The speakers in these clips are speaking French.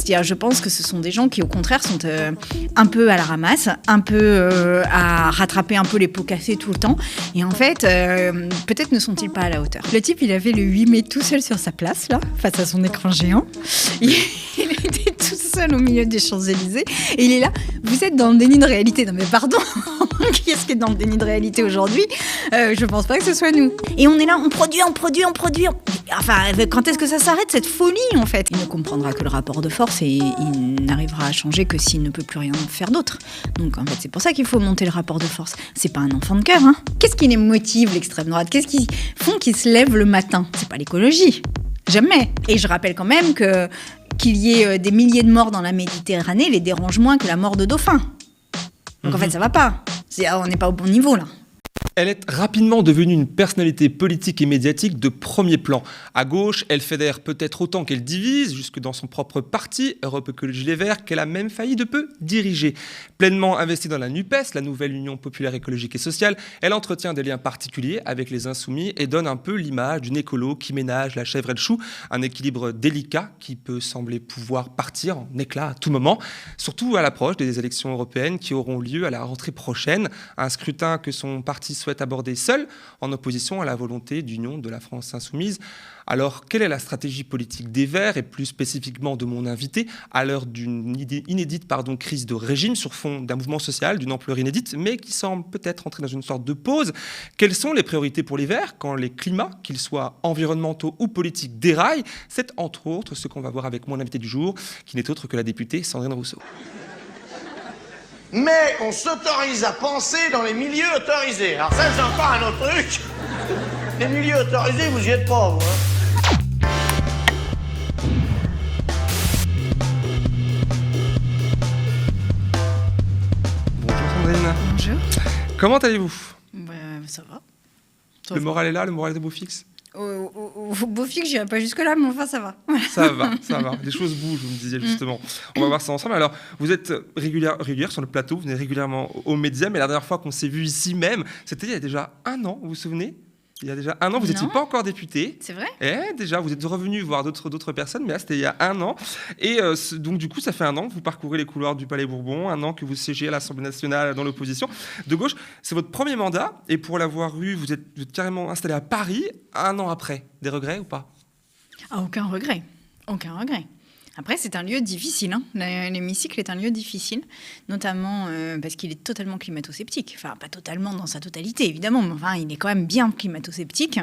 C'est-à-dire, je pense que ce sont des gens qui, au contraire, sont un peu à la ramasse, un peu à rattraper un peu les pots cassés tout le temps. Et en fait, peut-être ne sont-ils pas à la hauteur. Le type, il avait le 8 mai tout seul sur sa place, là, face à son écran géant. Il était tout seul au milieu des Champs-Élysées. Et il est là, vous êtes dans le déni de réalité. Non mais pardon, qui est-ce qui est dans le déni de réalité aujourd'hui ? Je pense pas que ce soit nous. Et on est là, on produit. Enfin, quand est-ce que ça s'arrête, cette folie, en fait ? Il ne comprendra que le rapport de force et il n'arrivera à changer que s'il ne peut plus rien faire d'autre. Donc, en fait, c'est pour ça qu'il faut monter le rapport de force. C'est pas un enfant de cœur, hein. Qu'est-ce qui les motive, l'extrême droite ? Qu'est-ce qui font qu'ils se lèvent le matin ? C'est pas l'écologie. Jamais. Et je rappelle quand même qu'il y ait des milliers de morts dans la Méditerranée les dérange moins que la mort de dauphins. Donc, en fait, ça va pas. On n'est pas au bon niveau, là. Elle est rapidement devenue une personnalité politique et médiatique de premier plan. À gauche, elle fédère peut-être autant qu'elle divise, jusque dans son propre parti, Europe Écologie Les Verts, qu'elle a même failli de peu diriger. Pleinement investie dans la NUPES, la nouvelle Union populaire écologique et sociale, elle entretient des liens particuliers avec les Insoumis et donne un peu l'image d'une écolo qui ménage la chèvre et le chou, un équilibre délicat qui peut sembler pouvoir partir en éclats à tout moment, surtout à l'approche des élections européennes qui auront lieu à la rentrée prochaine, un scrutin que son parti souhaite aborder seul, en opposition à la volonté d'union de la France insoumise. Alors, quelle est la stratégie politique des Verts, et plus spécifiquement de mon invité, à l'heure d'une inédite crise de régime sur fond d'un mouvement social d'une ampleur inédite, mais qui semble peut-être entrer dans une sorte de pause ? Quelles sont les priorités pour les Verts quand les climats, qu'ils soient environnementaux ou politiques, déraillent ? C'est entre autres ce qu'on va voir avec mon invité du jour, qui n'est autre que la députée Sandrine Rousseau. Mais on s'autorise à penser dans les milieux autorisés. Alors ça, c'est encore un autre truc. Les milieux autorisés, vous y êtes pas, vous, hein. Bonjour Sandrine. Bonjour. Comment allez-vous ? Ça va. Le moral est là, le moral est beau fixe ? Au beau fixe, j'irai pas jusque-là, mais enfin, ça va. Ça va. Les choses bougent, vous me disiez justement. On va voir ça ensemble. Alors, vous êtes régulière sur le plateau, vous venez régulièrement aux médias, mais la dernière fois qu'on s'est vu ici même, c'était il y a déjà 1 an, vous vous souvenez ? Il y a déjà 1 an, vous n'étiez pas encore député. C'est vrai ? Et déjà, vous êtes revenu voir d'autres personnes, mais là, c'était il y a 1 an. Et donc, du coup, ça fait 1 an que vous parcourez les couloirs du Palais Bourbon, 1 an que vous siégez à l'Assemblée nationale dans l'opposition de gauche. C'est votre premier mandat, et pour l'avoir eu, vous êtes carrément installé à Paris 1 an après. Des regrets ou pas ? Aucun regret. Après, c'est un lieu difficile. L'hémicycle est un lieu difficile, notamment parce qu'il est totalement climato-sceptique. Enfin, pas totalement dans sa totalité, évidemment, mais enfin, il est quand même bien climato-sceptique.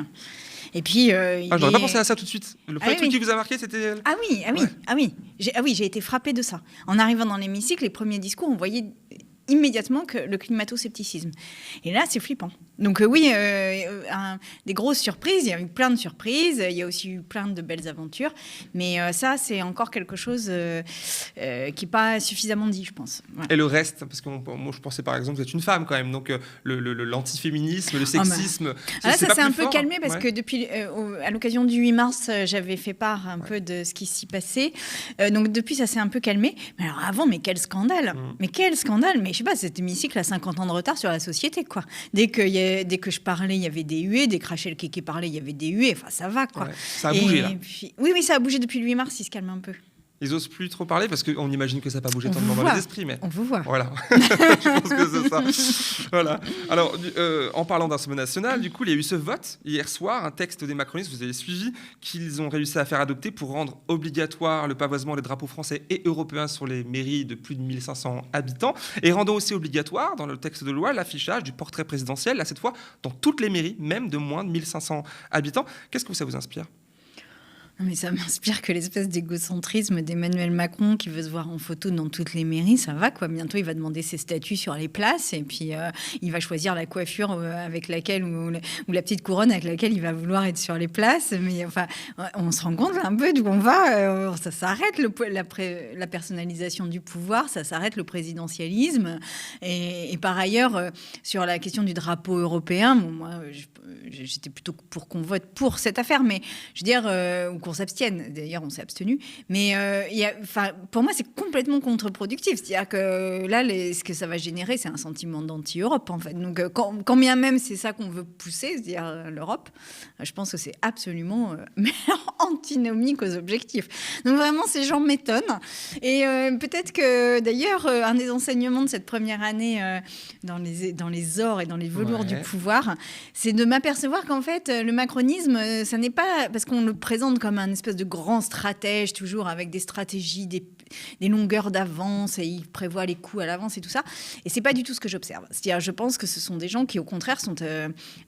Et puis, j'aurais pas pensé à ça tout de suite. Le premier truc qui vous a marqué, c'était... Ah oui. J'ai été frappée de ça. En arrivant dans l'hémicycle, les premiers discours, on voyait immédiatement que le climato-scepticisme. Et là, c'est flippant. Donc des grosses surprises, il y a eu plein de surprises, il y a aussi eu plein de belles aventures, mais ça, c'est encore quelque chose qui n'est pas suffisamment dit, je pense. Voilà. Et le reste, parce que moi, je pensais par exemple, vous êtes une femme quand même, donc l'antiféminisme, le sexisme... ça s'est un peu calmé, parce que depuis, à l'occasion du 8 mars, j'avais fait part un peu de ce qui s'y passait. Donc depuis, ça s'est un peu calmé. Mais alors avant, mais quel scandale Mais je sais pas, cet hémicycle a 50 ans de retard sur la société, quoi. Dès que je parlais, il y avait des huées. Dès que Rachel Keke parlait, il y avait des huées. Enfin, ça va, quoi. Ouais, ça a bougé, là. Puis, oui, ça a bougé depuis le 8 mars. Il se calme un peu. Ils n'osent plus trop parler parce qu'on imagine que ça n'a pas bougé tant dans les esprits. Mais... On vous voit. Voilà, je pense que c'est ça. Voilà. Alors, en parlant d'Assemblée nationale, du coup, il y a eu ce vote hier soir, un texte des macronistes, vous avez suivi, qu'ils ont réussi à faire adopter pour rendre obligatoire le pavoisement des drapeaux français et européens sur les mairies de plus de 1500 habitants, et rendant aussi obligatoire, dans le texte de loi, l'affichage du portrait présidentiel, là, cette fois, dans toutes les mairies, même de moins de 1500 habitants. Qu'est-ce que ça vous inspire ? Mais ça m'inspire que l'espèce d'égocentrisme d'Emmanuel Macron qui veut se voir en photo dans toutes les mairies, ça va, quoi. Bientôt, il va demander ses statuts sur les places et puis il va choisir la coiffure avec laquelle ou la petite couronne avec laquelle il va vouloir être sur les places. Mais enfin, on se rend compte un peu d'où on va. Ça s'arrête la personnalisation du pouvoir, ça s'arrête le présidentialisme. Et par ailleurs, sur la question du drapeau européen, moi, j'étais plutôt pour qu'on vote pour cette affaire, mais je veux dire, ou qu'on qu'on s'abstienne. D'ailleurs, on s'est abstenu. Mais pour moi, c'est complètement contre-productif. C'est-à-dire que là, ce que ça va générer, c'est un sentiment d'anti-Europe, en fait. Donc, quand bien même c'est ça qu'on veut pousser, c'est-à-dire l'Europe, je pense que c'est absolument antinomique aux objectifs. Donc, vraiment, ces gens m'étonnent. Et peut-être que, d'ailleurs, un des enseignements de cette première année dans les ors et dans les velours du pouvoir, c'est de m'apercevoir qu'en fait, le macronisme, ça n'est pas parce qu'on le présente comme un espèce de grand stratège, toujours avec des stratégies, des longueurs d'avance, et il prévoit les coups à l'avance et tout ça. Et c'est pas du tout ce que j'observe. C'est-à-dire, je pense que ce sont des gens qui, au contraire, sont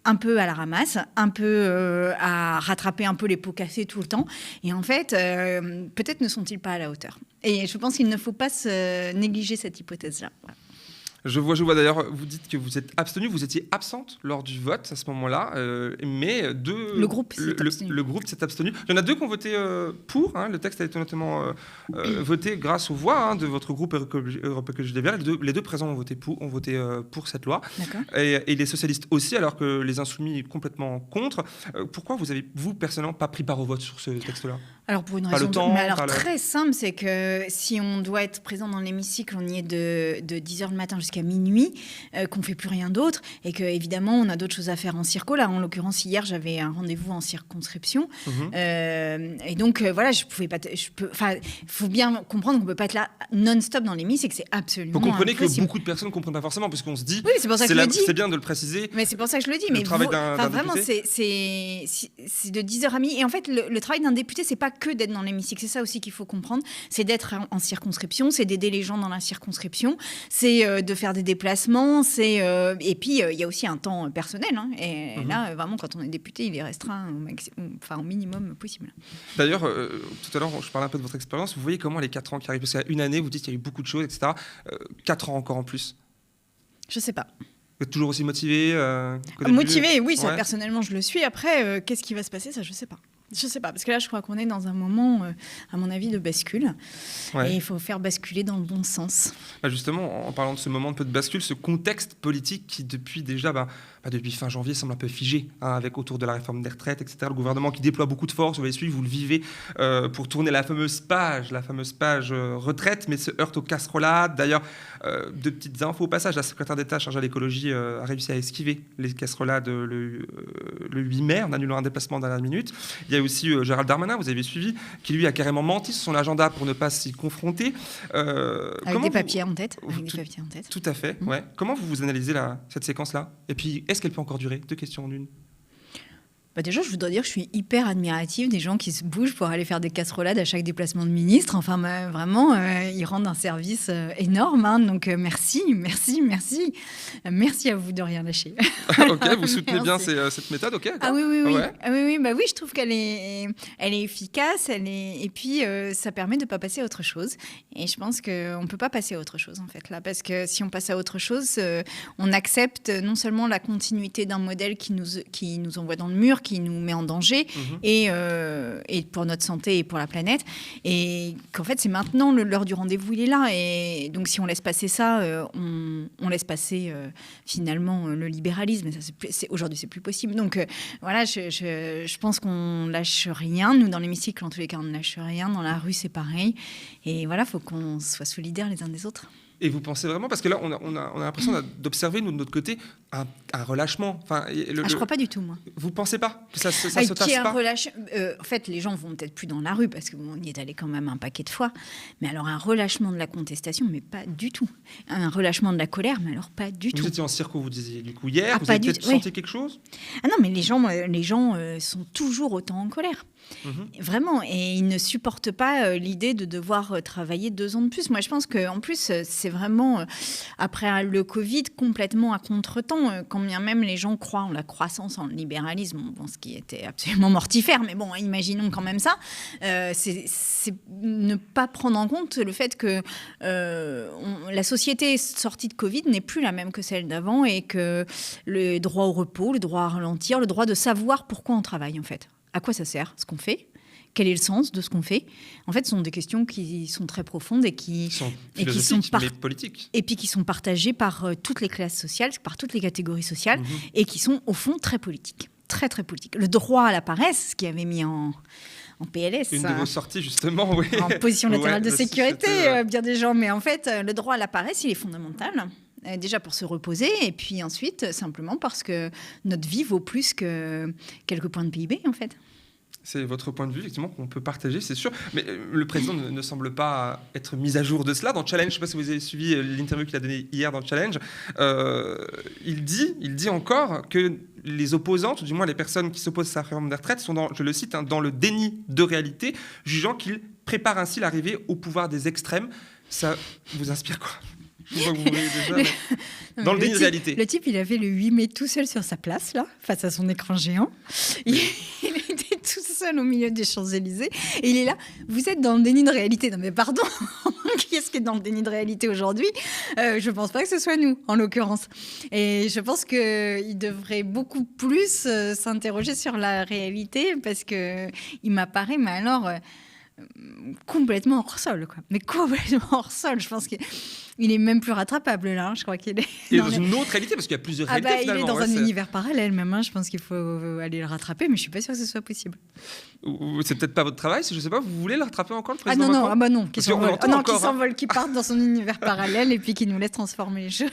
un peu à la ramasse, un peu à rattraper un peu les pots cassés tout le temps. Et en fait, peut-être ne sont-ils pas à la hauteur. Et je pense qu'il ne faut pas négliger cette hypothèse-là. Voilà. Je vois d'ailleurs, vous dites que vous êtes abstenu, vous étiez absente lors du vote à ce moment-là, mais le groupe s'est abstenu. Il y en a deux qui ont voté pour, le texte a été notamment voté grâce aux voix de votre groupe Europe Écologie Les Verts. Les deux présents ont voté pour cette loi, et les socialistes aussi, alors que les insoumis complètement contre. Pourquoi vous personnellement pas pris part au vote sur ce texte-là ? Alors pour une raison très simple, c'est que si on doit être présent dans l'hémicycle, on y est de 10h le matin jusqu'à minuit, qu'on ne fait plus rien d'autre, et qu'évidemment on a d'autres choses à faire en circo. Là, en l'occurrence, hier, j'avais un rendez-vous en circonscription. Et donc, voilà, il faut bien comprendre qu'on ne peut pas être là non-stop dans l'hémicycle, c'est absolument Vous comprenez impossible. que beaucoup de personnes ne comprennent pas forcément, parce qu'on se dit, c'est pour ça que je le dis. C'est bien de le préciser. Mais c'est pour ça que je le dis. Le travail d'un vraiment, député. c'est de 10h à midi. Et en fait, le travail d'un député, c'est pas que d'être dans l'hémicycle. C'est ça aussi qu'il faut comprendre. C'est d'être en circonscription, c'est d'aider les gens dans la circonscription, c'est de faire des déplacements, et puis il y a aussi un temps personnel. Et là, vraiment, quand on est député, il est restreint au minimum possible. D'ailleurs, tout à l'heure, je parlais un peu de votre expérience. Vous voyez comment les 4 ans qui arrivent, parce qu'à une année, vous dites qu'il y a eu beaucoup de choses, etc. 4 ans encore en plus. Je sais pas. Vous êtes toujours aussi motivé Motivé, oui, ça, personnellement, je le suis. Après, qu'est-ce qui va se passer, ça, je sais pas. Je sais pas, parce que là, je crois qu'on est dans un moment, à mon avis, de bascule. Et il faut faire basculer dans le bon sens. Justement, en parlant de ce moment de bascule, ce contexte politique qui, depuis déjà, depuis fin janvier, semble un peu figé, avec autour de la réforme des retraites, etc. Le gouvernement qui déploie beaucoup de force, vous l'avez suivi, vous le vivez, pour tourner la fameuse page retraite, mais se heurte aux casserolades. D'ailleurs, deux petites infos au passage, la secrétaire d'État chargée à l'écologie a réussi à esquiver les casserolades le 8 mai, en annulant un déplacement dans la minute. Il y a aussi Gérald Darmanin, vous avez suivi, qui lui a carrément menti sur son agenda pour ne pas s'y confronter. Avec des papiers en tête. Tout à fait, ouais. Comment vous analysez cette séquence-là ? Et puis, est-ce qu'elle peut encore durer ? 2 questions en une. Déjà, je voudrais dire que je suis hyper admirative des gens qui se bougent pour aller faire des casserolades à chaque déplacement de ministre. Enfin, vraiment, ils rendent un service énorme. Donc, merci. Merci à vous de rien lâcher. Ok, vous soutenez bien cette méthode, ok. Ah oui. Ouais. Oui, je trouve qu'elle est efficace. Et puis, ça permet de ne pas passer à autre chose. Et je pense qu'on ne peut pas passer à autre chose, en fait, là. Parce que si on passe à autre chose, on accepte non seulement la continuité d'un modèle qui nous envoie dans le mur, qui nous met en danger, et pour notre santé et pour la planète, et qu'en fait c'est maintenant l'heure du rendez-vous, il est là, et donc si on laisse passer ça, on laisse passer finalement le libéralisme, et ça, aujourd'hui c'est plus possible. Donc voilà, je pense qu'on lâche rien, nous dans l'hémicycle en tous les cas on ne lâche rien, dans la rue c'est pareil, et voilà, faut qu'on soit solidaires les uns des autres. Et vous pensez vraiment, parce que là, on a l'impression d'observer, nous, de notre côté, un relâchement. Je crois pas du tout, moi. Vous pensez pas que ça se tasse pas ? En fait, les gens vont peut-être plus dans la rue, parce qu'on y est allé quand même un paquet de fois. Mais alors, un relâchement de la contestation, mais pas du tout. Un relâchement de la colère, mais alors pas du tout. Vous étiez en circo, vous disiez, du coup, hier, vous avez peut-être senti quelque chose ? Ah non, mais les gens sont toujours autant en colère. Vraiment, et ils ne supportent pas l'idée de devoir travailler 2 ans de plus. Moi, je pense qu'en plus, c'est vraiment, après le Covid, complètement à contre-temps. Quand bien même les gens croient en la croissance, en le libéralisme, ce qui était absolument mortifère, mais bon, imaginons quand même ça, c'est ne pas prendre en compte le fait que la société sortie de Covid n'est plus la même que celle d'avant, et que le droit au repos, le droit à ralentir, le droit de savoir pourquoi on travaille, en fait. À quoi ça sert, ce qu'on fait ? Quel est le sens de ce qu'on fait ? En fait, ce sont des questions qui sont très profondes et qui sont politiques. Et puis qui sont partagées par toutes les classes sociales, par toutes les catégories sociales, et qui sont, au fond, très politiques. Très, très politiques. Le droit à la paresse, ce qui avait mis en en PLS. Une de vos sorties, justement, oui. En position latérale de sécurité, c'était, bien des gens. Mais en fait, le droit à la paresse, il est fondamental. Déjà pour se reposer, et puis ensuite, simplement parce que notre vie vaut plus que quelques points de PIB, en fait. C'est votre point de vue, effectivement, qu'on peut partager, c'est sûr. Mais le président ne semble pas être mis à jour de cela. Dans Challenge, je ne sais pas si vous avez suivi l'interview qu'il a donnée hier dans Challenge, il dit encore que les opposants, ou du moins les personnes qui s'opposent à sa réforme des retraites, sont, je le cite, dans le déni de réalité, jugeant qu'il prépare ainsi l'arrivée au pouvoir des extrêmes. Ça vous inspire quoi? Je vois que vous voulez déjà, mais... Dans le déni de réalité. Le type, il avait le 8 mai tout seul sur sa place, là, face à son écran géant. Il était tout seul au milieu des Champs-Élysées. Et il est là, vous êtes dans le déni de réalité. Non mais pardon, qui est-ce qui est dans le déni de réalité aujourd'hui? Je ne pense pas que ce soit nous, en l'occurrence. Et je pense qu'il devrait beaucoup plus s'interroger sur la réalité, parce qu'il m'apparaît, mais alors... complètement hors sol, quoi. Mais complètement hors sol. Je pense qu'il est même plus rattrapable, là. Je crois qu'il est... Il est dans une autre réalité, parce qu'il y a plusieurs réalités, finalement. Il est dans un univers parallèle, même. Je pense qu'il faut aller le rattraper, mais je ne suis pas sûre que ce soit possible. C'est peut-être pas votre travail, je ne sais pas. Vous voulez le rattraper encore, le président Macron? Non, qu'il s'envole, qu'il parte dans son univers parallèle et puis qu'il nous laisse transformer les choses.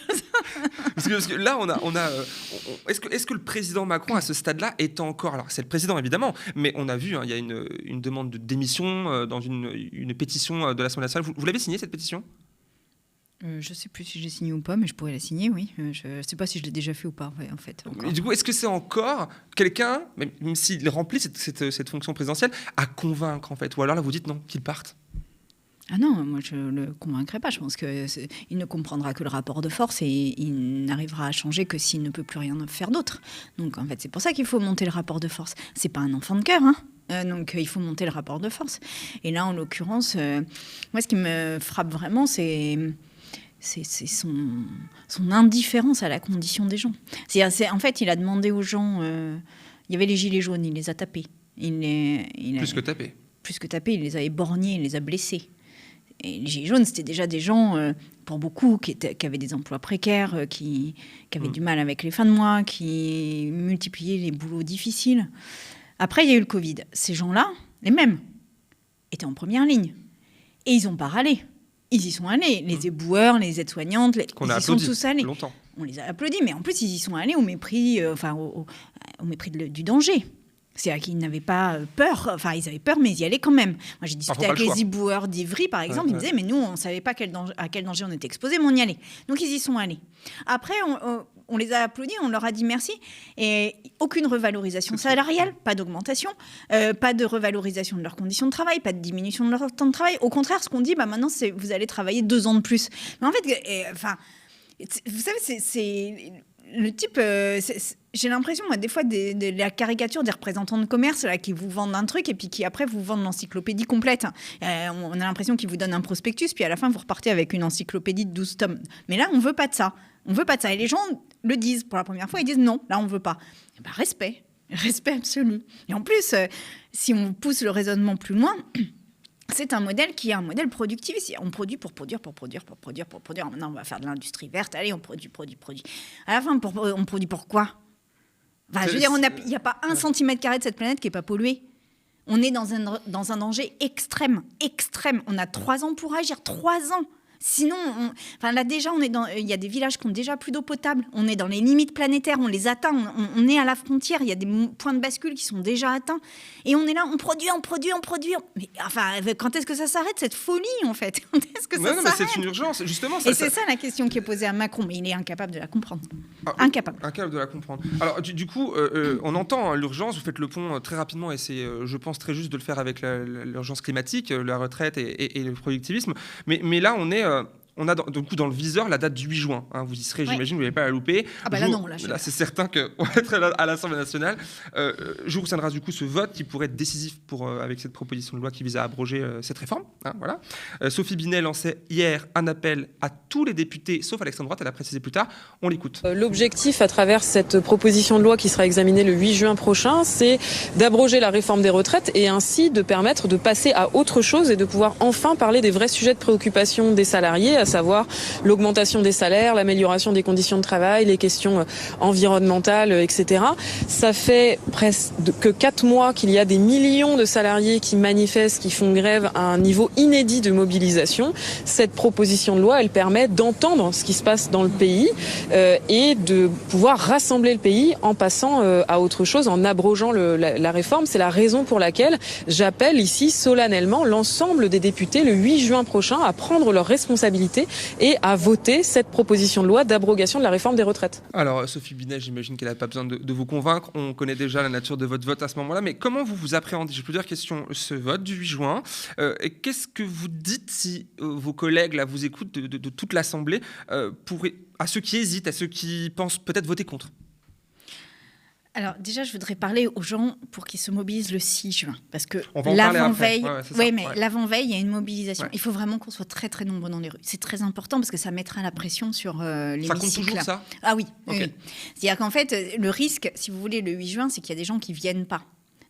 parce que là, est-ce que le président Macron, à ce stade-là, est encore... Alors, c'est le président, évidemment, mais on a vu, il y a une demande de démission dans une pétition de l'Assemblée nationale. Vous l'avez signée, cette pétition? Je ne sais plus si j'ai signé ou pas, mais je pourrais la signer, oui. Je ne sais pas si je l'ai déjà fait ou pas, en fait. Et du coup, est-ce que c'est encore quelqu'un, même s'il remplit cette fonction présidentielle, à convaincre, en fait? Ou alors là, vous dites non, qu'il parte? Ah non, moi je ne le convaincrai pas. Je pense qu'il ne comprendra que le rapport de force et il n'arrivera à changer que s'il ne peut plus rien faire d'autre. Donc en fait, c'est pour ça qu'il faut monter le rapport de force. C'est pas un enfant de cœur, hein. Donc il faut monter le rapport de force. Et là, en l'occurrence, moi ce qui me frappe vraiment, c'est son indifférence à la condition des gens. En fait, il a demandé aux gens... il y avait les gilets jaunes, il les a tapés. Plus que tapés. Plus que tapés, il les a éborgnés, il les a blessés. Et les gilets jaunes, c'était déjà des gens, pour beaucoup, qui avaient des emplois précaires, qui avaient du mal avec les fins de mois, qui multipliaient les boulots difficiles. Après, il y a eu le Covid. Ces gens-là, les mêmes, étaient en première ligne. Et ils n'ont pas râlé. Ils y sont allés. Les éboueurs, les aides-soignantes, ils y sont tous allés. Longtemps. On les a applaudis, mais en plus, ils y sont allés au mépris, au mépris du danger. C'est-à-dire qu'ils n'avaient pas peur, enfin ils avaient peur, mais ils y allaient quand même. Moi j'ai discuté avec les éboueurs d'Ivry, par exemple, ils me disaient, mais nous on ne savait pas à quel danger on était exposé, mais on y allait. Donc ils y sont allés. Après, on les a applaudis, on leur a dit merci, et aucune revalorisation salariale, pas d'augmentation, pas de revalorisation de leurs conditions de travail, pas de diminution de leur temps de travail. Au contraire, ce qu'on dit, maintenant c'est vous allez travailler 2 ans de plus. Mais en fait, vous savez, c'est le type... j'ai l'impression, moi, des fois, de la caricature des représentants de commerce là, qui vous vendent un truc et puis qui, après, vous vendent l'encyclopédie complète. On a l'impression qu'ils vous donnent un prospectus, puis à la fin, vous repartez avec une encyclopédie de 12 tomes. Mais là, on ne veut pas de ça. On ne veut pas de ça. Et les gens le disent pour la première fois. Ils disent non, là, on ne veut pas. Et ben, respect. Respect absolu. Et en plus, si on pousse le raisonnement plus loin... C'est un modèle qui est un modèle productiviste. On produit pour produire. Maintenant, on va faire de l'industrie verte. Allez, on produit. À la fin, on produit pour quoi? Je veux dire, il n'y a pas 1 cm² de cette planète qui n'est pas pollué. On est dans un danger extrême. On a 3 ans pour agir. 3 ans. Sinon, là déjà, il y a des villages qui ont déjà plus d'eau potable. On est dans les limites planétaires, on les atteint. On est à la frontière. Il y a des points de bascule qui sont déjà atteints. Et on est là, on produit. Mais quand est-ce que ça s'arrête, cette folie, en fait? Quand est-ce que ça s'arrête? Mais c'est une urgence, justement. Et c'est ça la question qui est posée à Macron. Mais il est incapable de la comprendre. Incapable de la comprendre. Alors, du coup, on entend l'urgence. Vous faites le pont très rapidement et c'est, je pense, très juste de le faire avec l'urgence climatique, la retraite et le productivisme. Mais là, on a dans le viseur la date du 8 juin. Hein, vous y serez, j'imagine, vous n'allez pas la louper. Là, c'est certain qu'on va être à l'Assemblée nationale. Jour où tiendra du coup ce vote qui pourrait être décisif avec cette proposition de loi qui vise à abroger cette réforme. Hein, voilà. Sophie Binet lançait hier un appel à tous les députés, sauf à l'extrême droite, elle a précisé plus tard. On l'écoute. L'objectif à travers cette proposition de loi qui sera examinée le 8 juin prochain, c'est d'abroger la réforme des retraites et ainsi de permettre de passer à autre chose et de pouvoir enfin parler des vrais sujets de préoccupation des salariés, à savoir l'augmentation des salaires, l'amélioration des conditions de travail, les questions environnementales, etc. Ça fait presque que 4 mois qu'il y a des millions de salariés qui manifestent, qui font grève à un niveau inédit de mobilisation. Cette proposition de loi, elle permet d'entendre ce qui se passe dans le pays et de pouvoir rassembler le pays en passant à autre chose, en abrogeant la réforme. C'est la raison pour laquelle j'appelle ici solennellement l'ensemble des députés le 8 juin prochain à prendre leurs responsabilités et à voter cette proposition de loi d'abrogation de la réforme des retraites. Alors, Sophie Binet, j'imagine qu'elle n'a pas besoin de vous convaincre. On connaît déjà la nature de votre vote à ce moment-là. Mais comment vous appréhendez, j'ai plusieurs questions, ce vote du 8 juin et qu'est-ce que vous dites si vos collègues là, vous écoutent de toute l'Assemblée à ceux qui hésitent, à ceux qui pensent peut-être voter contre? Alors déjà, je voudrais parler aux gens pour qu'ils se mobilisent le 6 juin. Parce que l'avant-veille, l'avant-veille, il y a une mobilisation. Ouais. Il faut vraiment qu'on soit très très nombreux dans les rues. C'est très important parce que ça mettra la pression sur l'hémicycle. Ça compte toujours ça? Ah oui, okay. Oui. C'est-à-dire qu'en fait, le risque, si vous voulez, le 8 juin, c'est qu'il y a des gens qui ne viennent pas.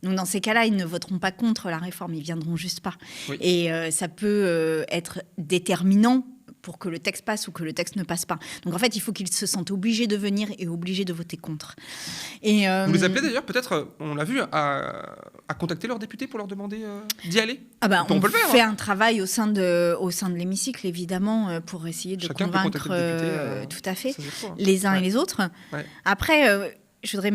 Donc dans ces cas-là, ils ne voteront pas contre la réforme, ils viendront juste pas. Oui. Et ça peut être déterminant pour que le texte passe ou que le texte ne passe pas. Donc en fait, il faut qu'ils se sentent obligés de venir et obligés de voter contre. Et, vous les appelez d'ailleurs, peut-être, on l'a vu, à contacter leurs députés pour leur demander d'y aller? On peut le faire, un travail au sein de l'hémicycle, évidemment, pour essayer de chacun convaincre le député, tout à fait, les uns et les autres. Ouais. Après, je voudrais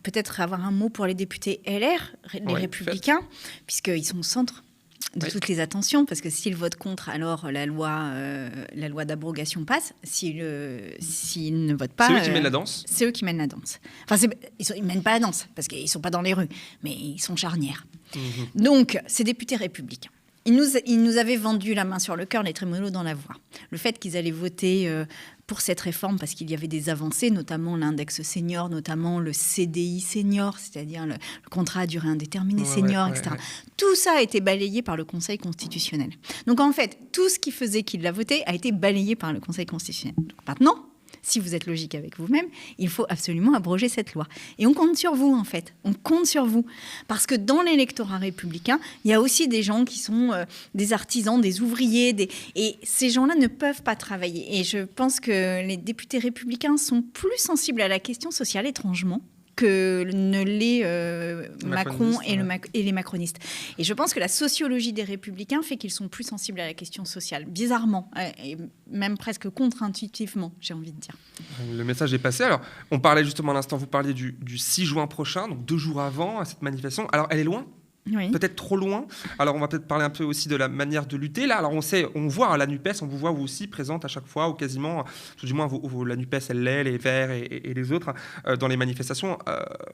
peut-être avoir un mot pour les députés LR, les Républicains, puisqu'ils sont au centre de toutes les attentions, parce que s'ils votent contre, alors la loi d'abrogation passe. S'ils ne votent pas... C'est eux qui mènent la danse? C'est eux qui mènent la danse. Enfin, ils ne mènent pas la danse, parce qu'ils ne sont pas dans les rues, mais ils sont charnières. Donc, ces députés républicains, ils nous avaient vendu la main sur le cœur, les trémolos dans la voix. Le fait qu'ils allaient voter pour cette réforme, parce qu'il y avait des avancées, notamment l'index senior, notamment le CDI senior, c'est-à-dire le contrat à durée indéterminée senior, etc. Ouais. Tout ça a été balayé par le Conseil constitutionnel. Donc en fait, tout ce qui faisait qu'il l'a voté a été balayé par le Conseil constitutionnel. Donc maintenant, si vous êtes logique avec vous-même, il faut absolument abroger cette loi. Et on compte sur vous, en fait. On compte sur vous. Parce que dans l'électorat républicain, il y a aussi des gens qui sont des artisans, des ouvriers. Et ces gens-là ne peuvent pas travailler. Et je pense que les députés républicains sont plus sensibles à la question sociale, étrangement, que ne l'est Macron et les macronistes. Et je pense que la sociologie des Républicains fait qu'ils sont plus sensibles à la question sociale, bizarrement, et même presque contre-intuitivement, j'ai envie de dire. Le message est passé. Alors, on parlait justement à l'instant, vous parliez du 6 juin prochain, donc 2 jours avant à cette manifestation. Alors, elle est loin ? Oui. Peut-être trop loin. Alors, on va peut-être parler un peu aussi de la manière de lutter. Là, alors on voit la NUPES, on vous voit vous aussi présente à chaque fois, ou quasiment, du moins la NUPES, elle l'est, les Verts et les autres, dans les manifestations.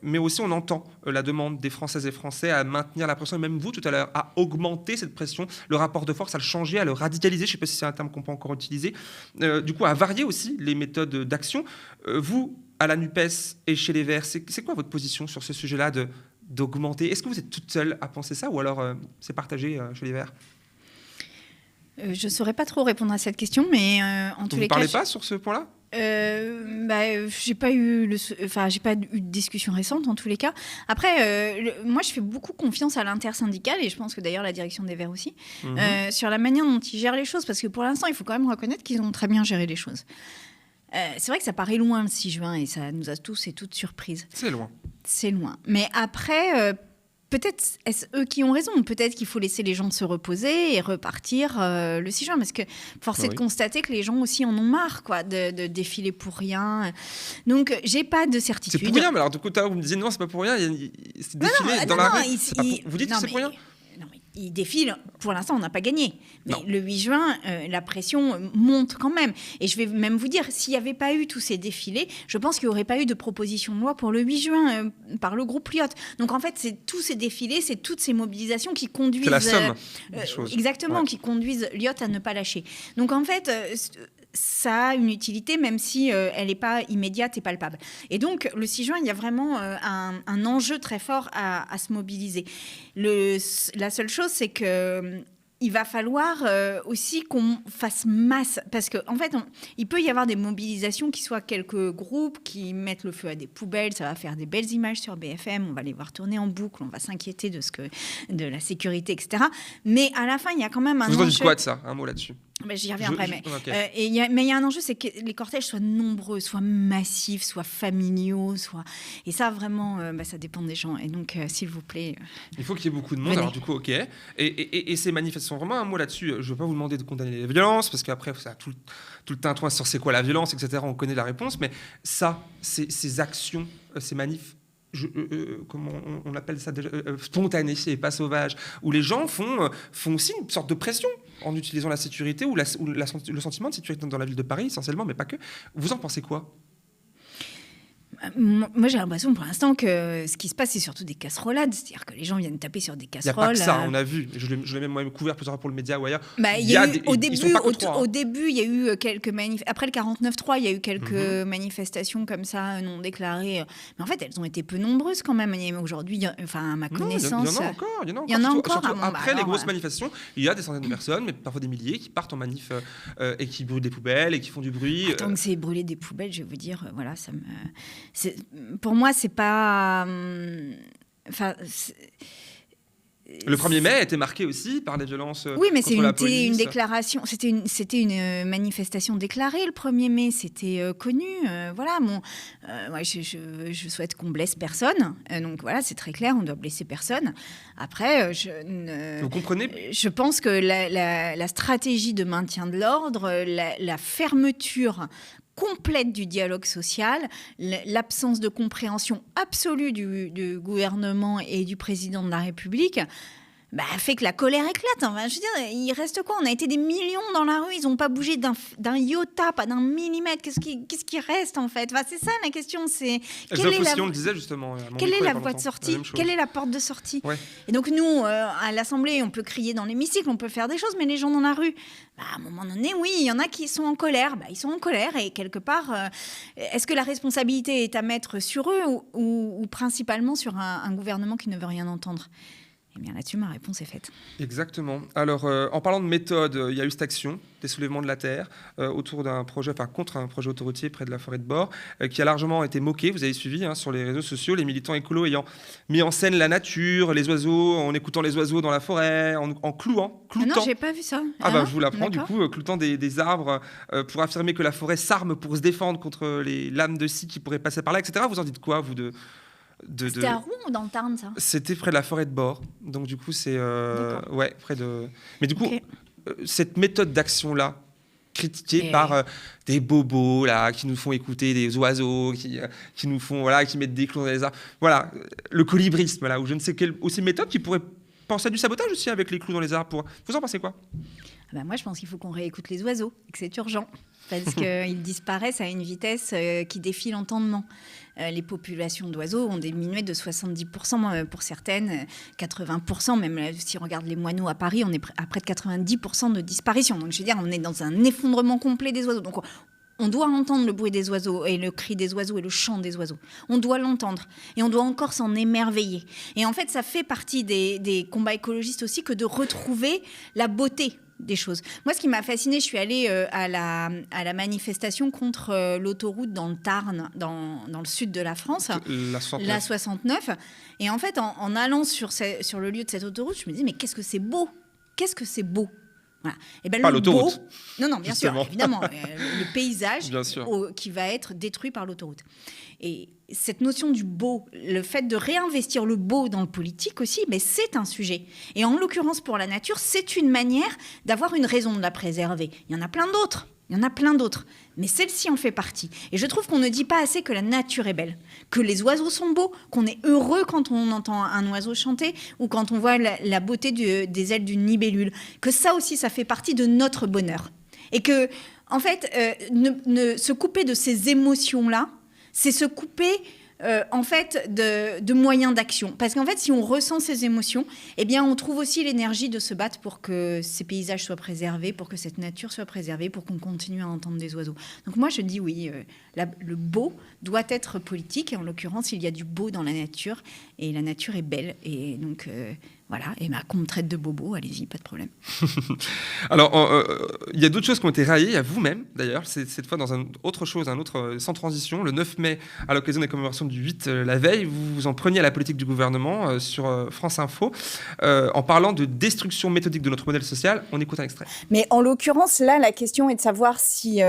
Mais aussi, on entend la demande des Françaises et Français à maintenir la pression, et même vous, tout à l'heure, à augmenter cette pression, le rapport de force, à le changer, à le radicaliser. Je ne sais pas si c'est un terme qu'on peut encore utiliser. Du coup, à varier aussi les méthodes d'action. Vous, à la NUPES et chez les Verts, c'est quoi votre position sur ce sujet-là d'augmenter? Est-ce que vous êtes toute seule à penser ça ou alors c'est partagé chez les Verts? Je ne saurais pas trop répondre à cette question, mais en tous les cas... Vous ne parlez pas sur ce point-là? J'ai pas eu de discussion récente en tous les cas. Après, moi je fais beaucoup confiance à l'intersyndicale et je pense que d'ailleurs la direction des Verts aussi sur la manière dont ils gèrent les choses, parce que pour l'instant il faut quand même reconnaître qu'ils ont très bien géré les choses. C'est vrai que ça paraît loin le 6 juin et ça nous a tous et toutes surprises. C'est loin. C'est loin. Mais après, peut-être est-ce eux qui ont raison. Peut-être qu'il faut laisser les gens se reposer et repartir le 6 juin. Parce que force est de constater que les gens aussi en ont marre de défiler pour rien. Donc, j'ai pas de certitude. C'est pour rien, mais alors du coup, vous me disiez non, c'est pas pour rien. C'est défilé dans la rue. Vous dites que c'est pour rien? Non, mais ils défilent. Pour l'instant, on n'a pas gagné. Mais le 8 juin, la pression monte quand même. Et je vais même vous dire, s'il n'y avait pas eu tous ces défilés, je pense qu'il n'y aurait pas eu de proposition de loi pour le 8 juin par le groupe Lyot. Donc en fait, c'est tous ces défilés, c'est toutes ces mobilisations qui conduisent... C'est la somme des choses. Exactement, qui conduisent Lyot à ne pas lâcher. Donc en fait... ça a une utilité, même si elle n'est pas immédiate et palpable. Et donc, le 6 juin, il y a vraiment un enjeu très fort à se mobiliser. La seule chose, c'est que... il va falloir aussi qu'on fasse masse, parce qu'en fait, il peut y avoir des mobilisations qui soient quelques groupes qui mettent le feu à des poubelles, ça va faire des belles images sur BFM, on va les voir tourner en boucle, on va s'inquiéter de la sécurité, etc. Mais à la fin, il y a quand même un enjeu... Vous dites quoi de ça? Un mot là-dessus? J'y reviendrai, Ok. mais il y a un enjeu, c'est que les cortèges soient nombreux, soient massifs, soient familiaux, et ça vraiment, ça dépend des gens. Et donc, s'il vous plaît, il faut qu'il y ait beaucoup de monde. venez. Alors du coup, ok. Et ces manifestations, vraiment un mot là-dessus. Je ne veux pas vous demander de condamner les violences, parce qu'après, ça a tout le tintouin sur c'est quoi la violence, etc. On connaît la réponse, mais ça, ces actions, ces manifs. Comment on appelle ça déjà, spontané et pas sauvage, où les gens font aussi une sorte de pression en utilisant la sécurité ou le sentiment de sécurité dans la ville de Paris essentiellement, mais pas que. Vous en pensez quoi ? Moi, j'ai l'impression pour l'instant que ce qui se passe, c'est surtout des casserolades. C'est-à-dire que les gens viennent taper sur des Il n'y a casseroles. pas que ça, on a vu. Je l'ai même moi-même couvert plusieurs fois pour le média ou ailleurs. Au début, il y a eu quelques manifs. Après le 49.3, il y a eu quelques manifestations comme ça, non déclarées. Mais en fait, elles ont été peu nombreuses quand même. Aujourd'hui, à ma connaissance. Il y en a encore. Il y en a encore. Surtout après les grosses manifestations, il y a des centaines de personnes, mais parfois des milliers, qui partent en manif et qui brûlent des poubelles et qui font du bruit. Tant que c'est brûler des poubelles, je vais vous dire, voilà, pour moi, c'est pas. Le 1er mai a été marqué aussi par des violences oui, mais contre la police. C'était une déclaration, c'était une manifestation déclarée le 1er mai, c'était connu. Voilà, je souhaite qu'on blesse personne. Donc voilà, c'est très clair, on doit blesser personne. Après, vous comprenez ? Je pense que la stratégie de maintien de l'ordre, la fermeture complète du dialogue social, l'absence de compréhension absolue du gouvernement et du président de la République, fait que la colère éclate. Enfin, je veux dire, il reste quoi ? On a été des millions dans la rue, ils n'ont pas bougé d'un iota, pas d'un millimètre. Qu'est-ce qui reste en fait ? C'est ça la question. C'est on le disait justement. Quelle est la voie de sortie ? Quelle est la porte de sortie ? Ouais. Et donc nous, à l'Assemblée, on peut crier dans l'hémicycle, on peut faire des choses, mais les gens dans la rue, à un moment donné, oui, il y en a qui sont en colère. Ils sont en colère et quelque part, est-ce que la responsabilité est à mettre sur eux ou principalement sur un gouvernement qui ne veut rien entendre ? Eh bien là-dessus, ma réponse est faite. Exactement. Alors, en parlant de méthode, il y a eu cette action des soulèvements de la terre autour d'un projet, contre un projet autoroutier près de la forêt de Bord, qui a largement été moqué. Vous avez suivi sur les réseaux sociaux, les militants écolos ayant mis en scène la nature, les oiseaux, en écoutant les oiseaux dans la forêt, en cloutant. Non, j'ai pas vu ça. Je vous l'apprends, du coup, cloutant des arbres pour affirmer que la forêt s'arme pour se défendre contre les lames de scie qui pourraient passer par là, etc. Vous en dites quoi, vous C'était à Rouen ou dans le Tarn, ça ? C'était près de la forêt de Bord. Donc, du coup, c'est... près de... Mais du coup, cette méthode d'action-là, critiquée par des bobos, là, qui nous font écouter des oiseaux, qui nous font... qui mettent des clous dans les arbres. Voilà, le colibrisme, là, ou je ne sais quelle aussi méthode qui pourrait penser à du sabotage aussi avec les clous dans les arbres. Vous en pensez quoi ? Moi, je pense qu'il faut qu'on réécoute les oiseaux et que c'est urgent. Parce qu'ils disparaissent à une vitesse qui défie l'entendement. Les populations d'oiseaux ont diminué de 70% pour certaines, 80%, même si on regarde les moineaux à Paris, on est à près de 90% de disparition. Donc je veux dire, on est dans un effondrement complet des oiseaux. Donc on doit entendre le bruit des oiseaux et le cri des oiseaux et le chant des oiseaux. On doit l'entendre et on doit encore s'en émerveiller. Et en fait, ça fait partie des combats écologistes aussi que de retrouver la beauté des choses. Moi, ce qui m'a fascinée, je suis allée à la manifestation contre l'autoroute dans le Tarn, dans le sud de la France, la 69. Et en fait, en allant sur le lieu de cette autoroute, je me disais, mais qu'est-ce que c'est beau ! Qu'est-ce que c'est beau ! Voilà. Et pas l'autoroute. Non, bien sûr, évidemment. Le paysage qui va être détruit par l'autoroute. Et cette notion du beau, le fait de réinvestir le beau dans le politique aussi, c'est un sujet. Et en l'occurrence, pour la nature, c'est une manière d'avoir une raison de la préserver. Il y en a plein d'autres. Mais celle-ci en fait partie. Et je trouve qu'on ne dit pas assez que la nature est belle, que les oiseaux sont beaux, qu'on est heureux quand on entend un oiseau chanter ou quand on voit la beauté des ailes d'une libellule. Que ça aussi, ça fait partie de notre bonheur. Et que, en fait, se couper de ces émotions-là, c'est se couper en fait de moyens d'action. Parce qu'en fait, si on ressent ces émotions, eh bien, on trouve aussi l'énergie de se battre pour que ces paysages soient préservés, pour que cette nature soit préservée, pour qu'on continue à entendre des oiseaux. Donc moi, je dis oui, le beau doit être politique. Et en l'occurrence, il y a du beau dans la nature. Et la nature est belle. Et donc, Voilà, et qu'on me traite de bobo, allez-y, pas de problème. Alors, il y a d'autres choses qui ont été raillées, à vous-même d'ailleurs, cette fois dans autre chose, sans transition. Le 9 mai, à l'occasion des commémorations du 8, la veille, vous vous en preniez à la politique du gouvernement sur France Info, en parlant de destruction méthodique de notre modèle social. On écoute un extrait. Mais en l'occurrence, là, la question est de savoir si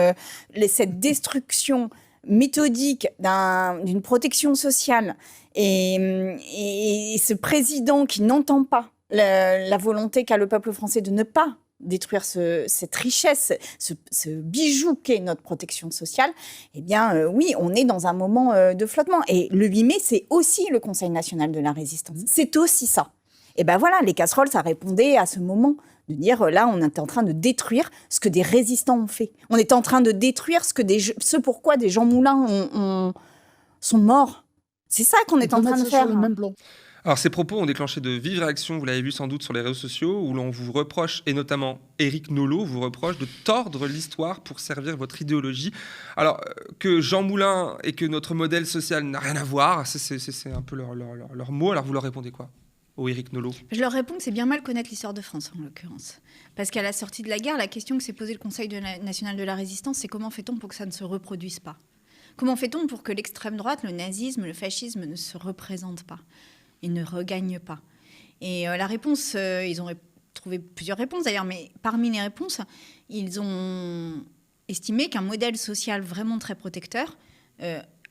cette destruction méthodique d'une protection sociale et ce président qui n'entend pas la volonté qu'a le peuple français de ne pas détruire cette richesse, ce bijou qu'est notre protection sociale, eh bien oui, on est dans un moment de flottement. Et le 8 mai, c'est aussi le Conseil national de la résistance. C'est aussi ça. Et ben voilà, les casseroles, ça répondait à ce moment de dire, là, on était en train de détruire ce que des résistants ont fait. On était en train de détruire ce pourquoi des Jean Moulin sont morts. C'est ça qu'on est en train de faire. Sur le même plan. Alors, ces propos ont déclenché de vives réactions, vous l'avez vu sans doute sur les réseaux sociaux, où l'on vous reproche, et notamment Éric Nolot vous reproche de tordre l'histoire pour servir votre idéologie. Alors, que Jean Moulin et que notre modèle social n'a rien à voir, c'est un peu leur mot. Alors, vous leur répondez quoi au Éric Nolot? Je leur réponds que c'est bien mal connaître l'histoire de France, en l'occurrence. Parce qu'à la sortie de la guerre, la question que s'est posée le Conseil national de la résistance, c'est comment fait-on pour que ça ne se reproduise pas? Comment fait-on pour que l'extrême droite, le nazisme, le fascisme ne se représentent pas et ne regagnent pas? Et la réponse, ils ont trouvé plusieurs réponses d'ailleurs, mais parmi les réponses, ils ont estimé qu'un modèle social vraiment très protecteur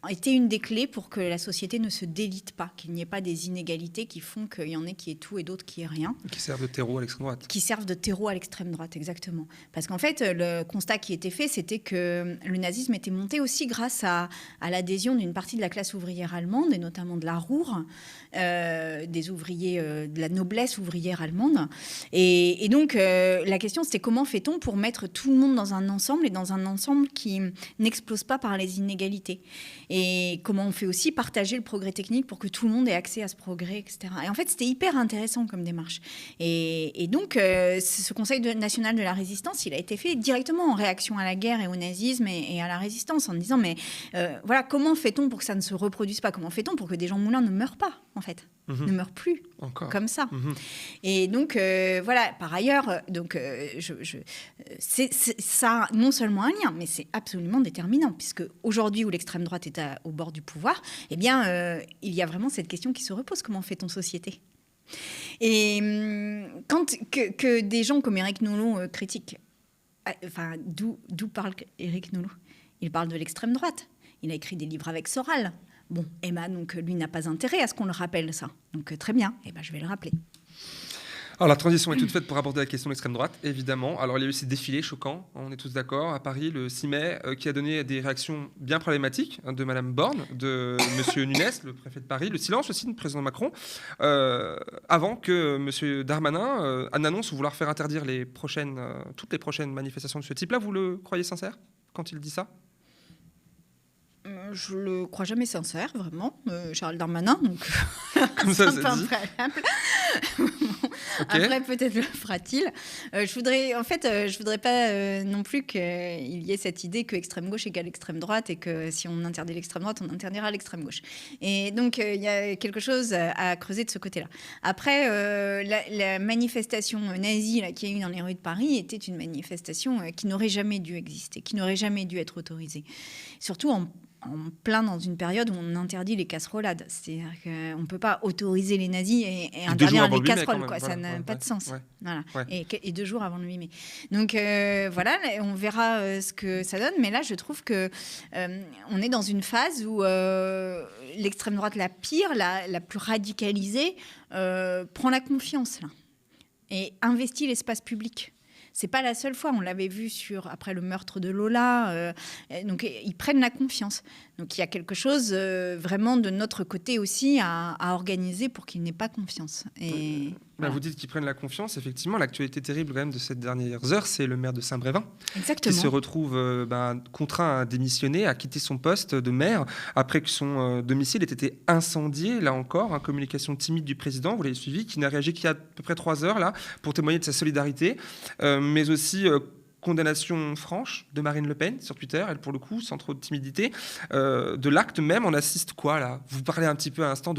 était une des clés pour que la société ne se délite pas, qu'il n'y ait pas des inégalités qui font qu'il y en ait qui aient tout et d'autres qui aient rien. Qui servent de terreau à l'extrême droite. Qui servent de terreau à l'extrême droite, exactement. Parce qu'en fait, le constat qui était fait, c'était que le nazisme était monté aussi grâce à l'adhésion d'une partie de la classe ouvrière allemande, et notamment de la Ruhr, des ouvriers, de la noblesse ouvrière allemande. Et donc, la question, c'était comment fait-on pour mettre tout le monde dans un ensemble, et dans un ensemble qui n'explose pas par les inégalités. Et comment on fait aussi partager le progrès technique pour que tout le monde ait accès à ce progrès, etc. Et en fait, c'était hyper intéressant comme démarche. Et donc, ce Conseil national de la résistance, il a été fait directement en réaction à la guerre et au nazisme et à la résistance, en disant, mais voilà, comment fait-on pour que ça ne se reproduise pas? Comment fait-on pour que des Jean Moulin ne meurent pas, en fait, ne meurent plus encore comme ça. Et donc, voilà, par ailleurs, donc, c'est ça non seulement un lien, mais c'est absolument déterminant, puisque aujourd'hui où l'extrême droite est au bord du pouvoir, eh bien, il y a vraiment cette question qui se repose. Comment fait-on société? Et que des gens comme Éric Nolot critiquent, enfin, d'où parle Éric Nolot? Il parle de l'extrême droite. Il a écrit des livres avec Soral. Bon, Emma, donc, lui n'a pas intérêt à ce qu'on le rappelle, ça. Donc, très bien, eh ben, je vais le rappeler. Alors, la transition est toute faite pour aborder la question de l'extrême droite, évidemment. Alors, il y a eu ces défilés choquants, on est tous d'accord, à Paris, le 6 mai, qui a donné des réactions bien problématiques de Madame Borne, de Monsieur Nunes, le préfet de Paris, le silence aussi du président Macron, avant que Monsieur Darmanin annonce vouloir faire interdire toutes les prochaines manifestations de ce type-là. Vous le croyez sincère quand il dit ça? Je le crois jamais sincère, vraiment, Charles Darmanin. Donc, comme ça, c'est un peu impréalable. Okay. Après, peut-être le fera-t-il. Je voudrais pas non plus qu'il y ait cette idée que extrême gauche égale extrême droite et que si on interdit l'extrême droite, on interdira l'extrême gauche. Et donc, il y a quelque chose à creuser de ce côté-là. Après, la manifestation nazie là, qu'il y a eu dans les rues de Paris était une manifestation qui n'aurait jamais dû exister, qui n'aurait jamais dû être autorisée. Surtout en plein dans une période où on interdit les casserolades. C'est-à-dire qu'on ne peut pas autoriser les nazis et interdire les casseroles. Quoi. Ça n'a pas de sens. Ouais. Voilà. Ouais. Et 2 jours avant le 8 mai. Donc voilà, on verra ce que ça donne. Mais là, je trouve qu'on est dans une phase où l'extrême droite la pire, la plus radicalisée, prend la confiance là, et investit l'espace public. C'est pas la seule fois, on l'avait vu après le meurtre de Lola, donc ils prennent la confiance. Donc il y a quelque chose vraiment de notre côté aussi à organiser pour qu'ils n'aient pas confiance. Et voilà. Vous dites qu'ils prennent la confiance, effectivement, l'actualité terrible quand même de ces dernières heures, c'est le maire de Saint-Brévin. Exactement. Qui se retrouve contraint à démissionner, à quitter son poste de maire, après que son domicile ait été incendié, là encore, communication timide du président, vous l'avez suivi, qui n'a réagi qu'il y a à peu près 3 heures, là, pour témoigner de sa solidarité, mais aussi condamnation franche de Marine Le Pen sur Twitter, elle pour le coup, sans trop de timidité. De l'acte même, on assiste quoi là? Vous parlez un petit peu à l'instant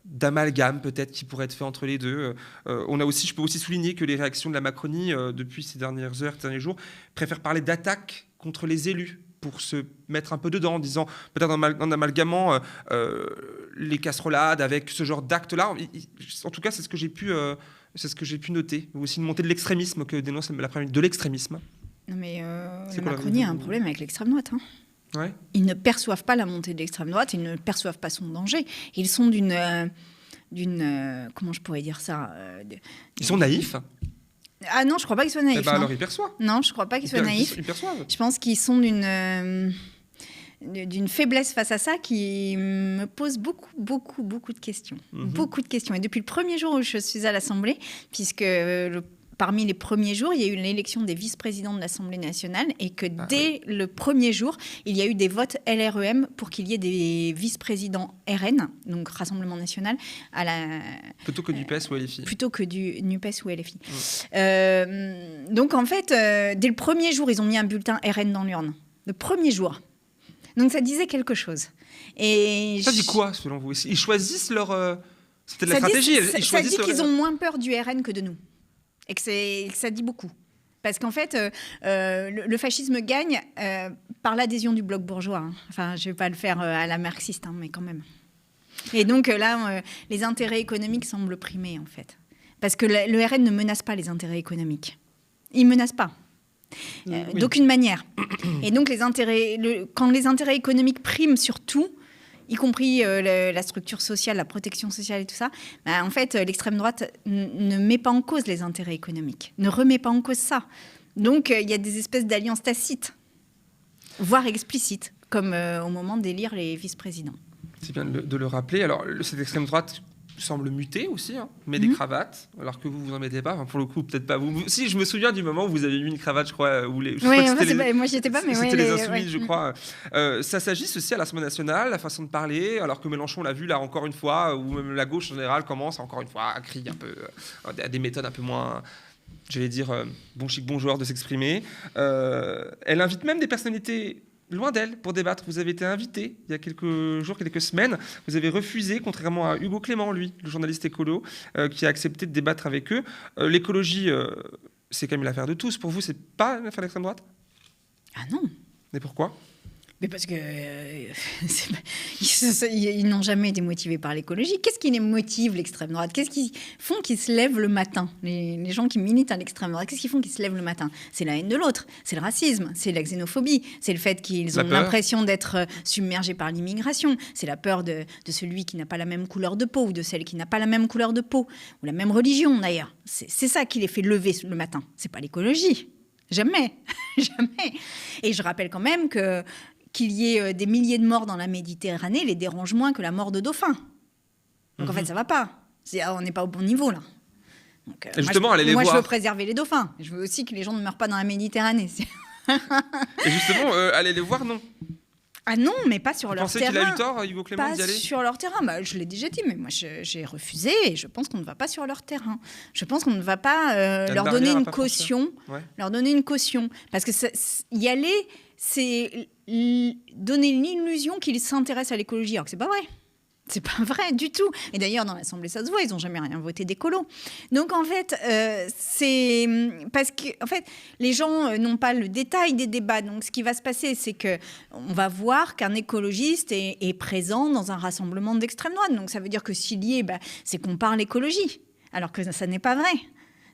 d'amalgame peut-être qui pourrait être fait entre les deux. Je peux aussi souligner que les réactions de la Macronie depuis ces dernières heures, ces derniers jours, préfèrent parler d'attaque contre les élus pour se mettre un peu dedans, en disant, peut-être en amalgamant les casserolades avec ce genre d'actes-là. En tout cas, c'est ce que j'ai pu noter. Aussi une montée de l'extrémisme que dénonce l'après-midi, de l'extrémisme. Non mais la Macronie a un problème avec l'extrême droite. Hein. Ouais. Ils ne perçoivent pas la montée de l'extrême droite, ils ne perçoivent pas son danger. Ils sont d'une comment je pourrais dire ça Ils sont naïfs. Ah non, je crois pas qu'ils soient naïfs. Eh ben, alors ils perçoivent. Non, je crois pas qu'ils soient naïfs. Ils perçoivent. Je pense qu'ils sont d'une faiblesse face à ça qui me pose beaucoup de questions. Beaucoup de questions. Et depuis le premier jour où je suis à l'Assemblée, puisque parmi les premiers jours, il y a eu l'élection des vice-présidents de l'Assemblée nationale et que dès le premier jour, il y a eu des votes LREM pour qu'il y ait des vice-présidents RN, donc Rassemblement national, plutôt que du NUPES ou LFI. Plutôt que du NUPES ou LFI. Donc en fait, dès le premier jour, ils ont mis un bulletin RN dans l'urne. Le premier jour. Donc ça disait quelque chose. Et ça dit quoi, selon vous? Ils choisissent leur... C'est peut-être la stratégie. Ça dit qu'ils ont moins peur du RN que de nous. Et que ça dit beaucoup. Parce qu'en fait, le fascisme gagne par l'adhésion du bloc bourgeois. Hein. Enfin, je ne vais pas le faire à la marxiste, hein, mais quand même. Et donc là, les intérêts économiques semblent primer, en fait. Parce que le RN ne menace pas les intérêts économiques. Il ne menace pas. D'aucune manière. Et donc, quand les intérêts économiques priment sur tout, y compris la structure sociale, la protection sociale et tout ça, en fait, l'extrême droite ne met pas en cause les intérêts économiques, ne remet pas en cause ça. Donc, il y a des espèces d'alliances tacites, voire explicites, comme au moment d'élire les vice-présidents. C'est bien de le rappeler. Alors, cette extrême droite semble muter aussi, hein, met des cravates, alors que vous en mettez pas. Enfin, pour le coup, peut-être pas vous. Si, je me souviens du moment où vous avez eu une cravate, je crois. Moi, j'y étais pas, mais c'était les Insoumis, je crois. Ça s'agit aussi à l'Assemblée nationale, la façon de parler, alors que Mélenchon l'a vu là encore une fois, ou même la gauche en général commence encore une fois à crier un peu, à des méthodes un peu moins, j'allais dire, bon chic, bon joueur de s'exprimer. Elle invite même des personnalités loin d'elle pour débattre. Vous avez été invité il y a quelques jours, quelques semaines. Vous avez refusé, contrairement à Hugo Clément, lui, le journaliste écolo, qui a accepté de débattre avec eux. L'écologie, c'est quand même l'affaire de tous. Pour vous, c'est pas l'affaire de l'extrême droite? Ah non. Mais pourquoi? Mais parce que ils n'ont jamais été motivés par l'écologie. Qu'est-ce qui les motive, l'extrême droite? Qu'est-ce qui font qu'ils se lèvent le matin? Les gens qui militent à l'extrême droite, qu'est-ce qui font qu'ils se lèvent le matin? C'est la haine de l'autre, c'est le racisme, c'est la xénophobie, c'est le fait qu'ils ont l'impression d'être submergés par l'immigration, c'est la peur de celui qui n'a pas la même couleur de peau ou de celle qui n'a pas la même couleur de peau, ou la même religion d'ailleurs. C'est ça qui les fait lever le matin, c'est pas l'écologie. Jamais. Jamais. Et je rappelle quand même qu'il y ait des milliers de morts dans la Méditerranée les dérange moins que la mort de dauphins. Donc en fait, ça va pas. On n'est pas au bon niveau, là. Donc, et justement, allez les voir. Moi, je veux préserver les dauphins. Je veux aussi que les gens ne meurent pas dans la Méditerranée. Et justement, allez les voir, non? Ah non, mais pas sur leur terrain. Vous pensez qu'il a eu tort, Hugo Clément, d'y aller? Pas sur leur terrain. Je l'ai déjà dit, mais moi, j'ai refusé et je pense qu'on ne va pas sur leur terrain. Je pense qu'on ne va pas leur donner une caution. Ouais. Leur donner une caution. Parce que y aller, c'est donner l'illusion qu'ils s'intéressent à l'écologie, alors que c'est pas vrai. C'est pas vrai du tout. Et d'ailleurs, dans l'Assemblée, ça se voit, ils n'ont jamais rien voté d'écolo. Donc, en fait, c'est parce que en fait, les gens n'ont pas le détail des débats. Donc, ce qui va se passer, c'est qu'on va voir qu'un écologiste est présent dans un rassemblement d'extrême droite. Donc, ça veut dire que s'il y est, c'est qu'on parle écologie, alors que ça n'est pas vrai.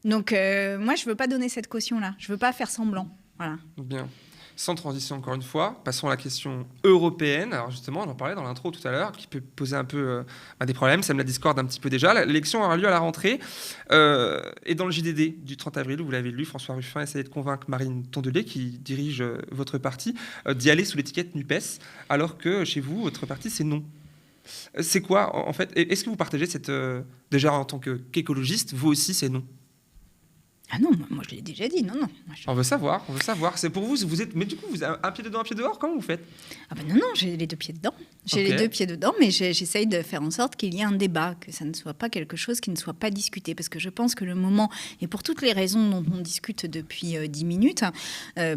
Donc, moi, je veux pas donner cette caution-là. Je veux pas faire semblant. Voilà. Bien. Sans transition, encore une fois, passons à la question européenne. Alors justement, on en parlait dans l'intro tout à l'heure, qui peut poser un peu des problèmes, sème la discorde un petit peu déjà. L'élection aura lieu à la rentrée. Et dans le JDD du 30 avril, vous l'avez lu, François Ruffin essayait de convaincre Marine Tondelier, qui dirige votre parti, d'y aller sous l'étiquette NUPES, alors que chez vous, votre parti, c'est non. C'est quoi, en fait? Est-ce que vous partagez cette... déjà, en tant qu'écologiste, vous aussi, c'est non? Ah non, moi je l'ai déjà dit, non. On veut savoir. C'est pour vous, vous êtes... Mais du coup, vous avez un pied dedans, un pied dehors, comment vous faites? Ah ben non, j'ai les deux pieds dedans. Les deux pieds dedans, mais j'essaye de faire en sorte qu'il y ait un débat, que ça ne soit pas quelque chose qui ne soit pas discuté. Parce que je pense que le moment, et pour toutes les raisons dont on discute depuis 10 minutes,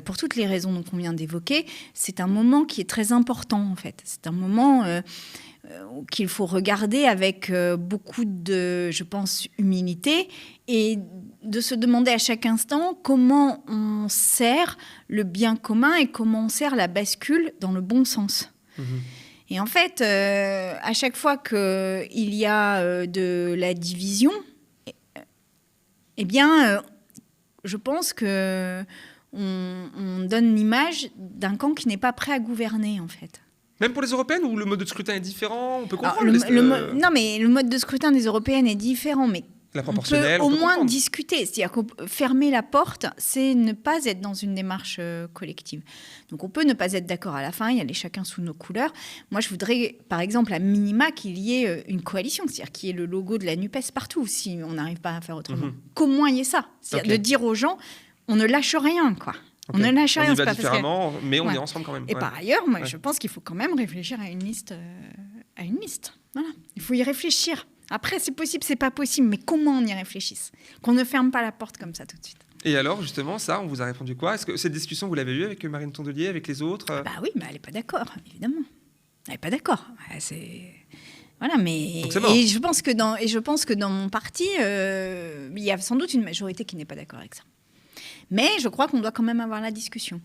pour toutes les raisons qu'on vient d'évoquer, c'est un moment qui est très important, en fait. C'est un moment... qu'il faut regarder avec beaucoup de, je pense, humilité et de se demander à chaque instant comment on sert le bien commun et comment on sert la bascule dans le bon sens. Et en fait, à chaque fois qu'il y a de la division, eh bien, je pense que on donne l'image d'un camp qui n'est pas prêt à gouverner, en fait. Même pour les européennes, où le mode de scrutin est différent, on peut Alors, comprendre. non, mais le mode de scrutin des européennes est différent, mais La on peut proportionnelle, au moins comprendre. discuter. C'est-à-dire que fermer la porte, c'est ne pas être dans une démarche collective. Donc on peut ne pas être d'accord à la fin, y aller chacun sous nos couleurs. Moi, je voudrais, par exemple, à minima, qu'il y ait une coalition, c'est-à-dire qu'il y ait le logo de la NUPES partout, si on n'arrive pas à faire autrement. Qu'au moins il y ait ça. C'est-à-dire de dire aux gens, on ne lâche rien, quoi. Ok. On ne lâche rien. On y c'est va pas parce que- différemment, mais on Ouais. est ensemble quand même. Et Ouais. par ailleurs, moi, Ouais. je pense qu'il faut quand même réfléchir à une liste. Voilà. Il faut y réfléchir. Après, c'est possible, c'est pas possible, mais comment on y réfléchisse? Qu'on ne ferme pas la porte comme ça tout de suite. Et alors, justement, ça, on vous a répondu quoi? Est-ce que cette discussion, vous l'avez eue avec Marine Tondelier, avec les autres? Bah oui, mais elle n'est pas d'accord, évidemment. Elle n'est pas d'accord. Voilà, mais Donc c'est mort. et je pense que dans mon parti, il y a sans doute une majorité qui n'est pas d'accord avec ça. Mais je crois qu'on doit quand même avoir la discussion.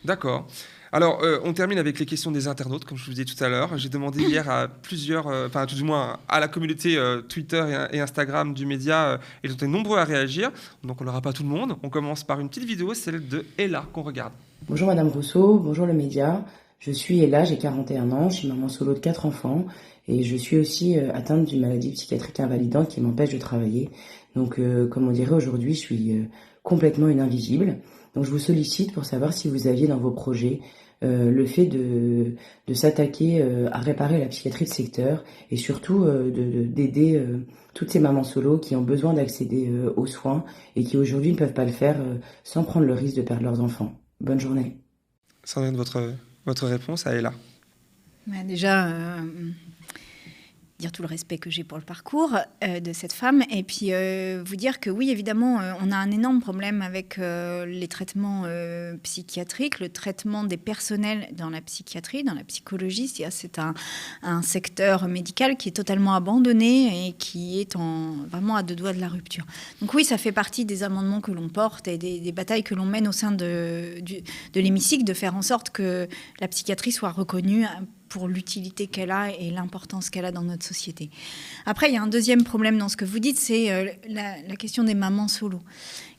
D'accord. Alors, on termine avec les questions des internautes, comme je vous disais tout à l'heure. J'ai demandé hier à plusieurs, enfin tout du moins à la communauté Twitter et Instagram du média, ils ont été nombreux à réagir. Donc on n'aura pas tout le monde. On commence par une petite vidéo, celle de Ella, qu'on regarde. Bonjour Madame Rousseau, bonjour le média. Je suis Ella, j'ai 41 ans, je suis maman solo de 4 enfants et je suis aussi atteinte d'une maladie psychiatrique invalidante qui m'empêche de travailler. Donc, comme on dirait aujourd'hui, je suis complètement une invisible. Donc je vous sollicite pour savoir si vous aviez dans vos projets le fait de s'attaquer à réparer la psychiatrie de secteur et surtout d'aider toutes ces mamans solo qui ont besoin d'accéder aux soins et qui aujourd'hui ne peuvent pas le faire sans prendre le risque de perdre leurs enfants. Bonne journée. Sandrine, votre réponse à Ella. Bah, déjà, dire tout le respect que j'ai pour le parcours de cette femme et puis vous dire que oui, évidemment, on a un énorme problème avec les traitements psychiatriques, le traitement des personnels dans la psychiatrie, dans la psychologie. C'est un secteur médical qui est totalement abandonné et qui est vraiment à deux doigts de la rupture. Donc oui, ça fait partie des amendements que l'on porte et des batailles que l'on mène au sein de l'hémicycle, de faire en sorte que la psychiatrie soit reconnue pour l'utilité qu'elle a et l'importance qu'elle a dans notre société. Après, il y a un deuxième problème dans ce que vous dites, c'est la question des mamans solo.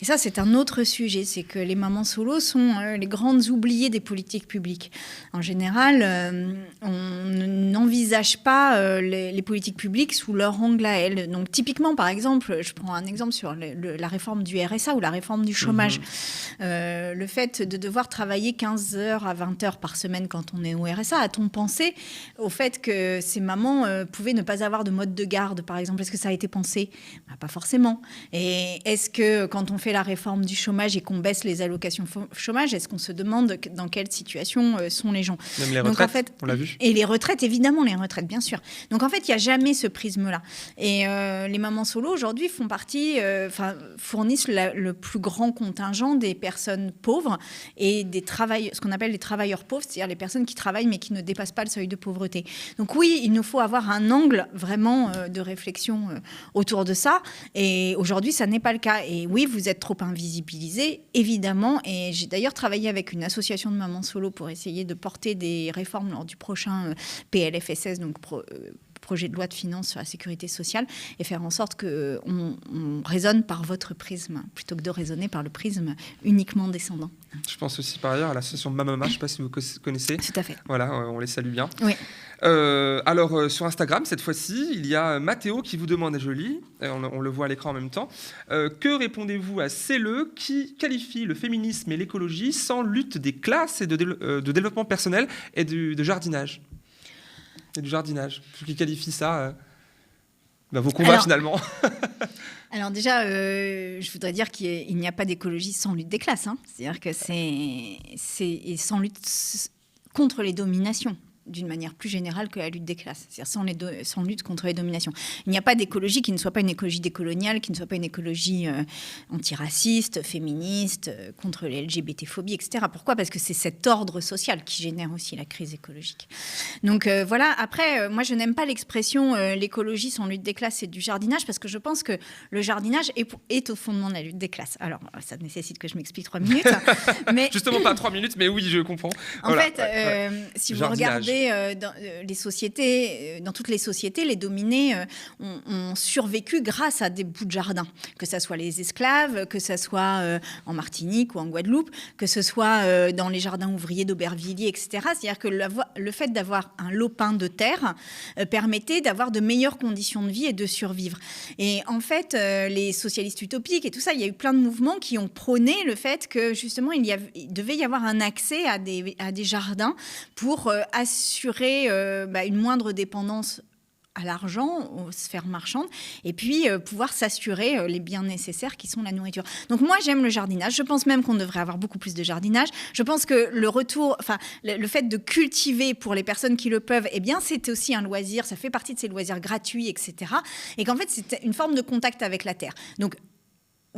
Et ça, c'est un autre sujet, c'est que les mamans solo sont les grandes oubliées des politiques publiques. En général, on n'envisage pas les politiques publiques sous leur angle à elles. Donc typiquement, par exemple, je prends un exemple sur la réforme du RSA ou la réforme du chômage. Le fait de devoir travailler 15 heures à 20 heures par semaine quand on est au RSA, a-t-on pensé au fait que ces mamans pouvaient ne pas avoir de mode de garde, par exemple? Est-ce que ça a été pensé? Pas forcément. Et est-ce que quand on fait la réforme du chômage et qu'on baisse les allocations chômage, est-ce qu'on se demande dans quelle situation sont les gens? Même les Donc, retraites, en fait, on l'a vu. Et les retraites, évidemment, les retraites, bien sûr. Donc en fait, il n'y a jamais ce prisme-là. Et les mamans solo, aujourd'hui, fournissent le plus grand contingent des personnes pauvres et ce qu'on appelle les travailleurs pauvres, c'est-à-dire les personnes qui travaillent mais qui ne dépassent pas le seuil de pauvreté. Donc oui, il nous faut avoir un angle vraiment de réflexion autour de ça. Et aujourd'hui, ça n'est pas le cas. Et oui, vous êtes trop invisibilisés, évidemment. Et j'ai d'ailleurs travaillé avec une association de mamans solo pour essayer de porter des réformes lors du prochain PLFSS, donc projet de loi de finances sur la sécurité sociale, et faire en sorte qu'on raisonne par votre prisme, plutôt que de raisonner par le prisme uniquement descendant. Je pense aussi par ailleurs à l'association Mamama, je ne sais pas si vous connaissez. Tout à fait. Voilà, on les salue bien. Oui. Alors, sur Instagram, cette fois-ci, il y a Mathéo qui vous demande, et je lis, on le voit à l'écran en même temps, que répondez-vous à CLE qui qualifie le féminisme et l'écologie sans lutte des classes et de développement personnel et de jardinage? Et du jardinage, qui qualifie ça vos combats finalement. Alors déjà, je voudrais dire qu'il n'y a pas d'écologie sans lutte des classes. Hein. C'est-à-dire que c'est sans lutte contre les dominations. d'une manière plus générale que la lutte des classes, c'est-à-dire sans lutte contre les dominations. Il n'y a pas d'écologie qui ne soit pas une écologie décoloniale, qui ne soit pas une écologie antiraciste, féministe, contre les LGBT-phobies, etc. Pourquoi ? Parce que c'est cet ordre social qui génère aussi la crise écologique. Donc voilà, après, moi je n'aime pas l'expression l'écologie sans lutte des classes, c'est du jardinage, parce que je pense que le jardinage est au fondement de la lutte des classes. Alors, ça nécessite que je m'explique 3 minutes. Mais... Justement, pas 3 minutes, mais oui, je comprends. En fait, si vous regardez dans les sociétés, dans toutes les sociétés, les dominés ont survécu grâce à des bouts de jardin. Que ce soit les esclaves, que ce soit en Martinique ou en Guadeloupe, que ce soit dans les jardins ouvriers d'Aubervilliers, etc. C'est-à-dire que le fait d'avoir un lopin de terre permettait d'avoir de meilleures conditions de vie et de survivre. Et en fait, les socialistes utopiques et tout ça, il y a eu plein de mouvements qui ont prôné le fait que justement, il devait y avoir un accès à des jardins pour assurer une moindre dépendance à l'argent, aux sphères marchandes, et puis pouvoir s'assurer les biens nécessaires qui sont la nourriture. Donc moi, j'aime le jardinage. Je pense même qu'on devrait avoir beaucoup plus de jardinage. Je pense que le fait de cultiver pour les personnes qui le peuvent, eh bien, c'est aussi un loisir. Ça fait partie de ces loisirs gratuits, etc. Et qu'en fait, c'est une forme de contact avec la terre. Donc,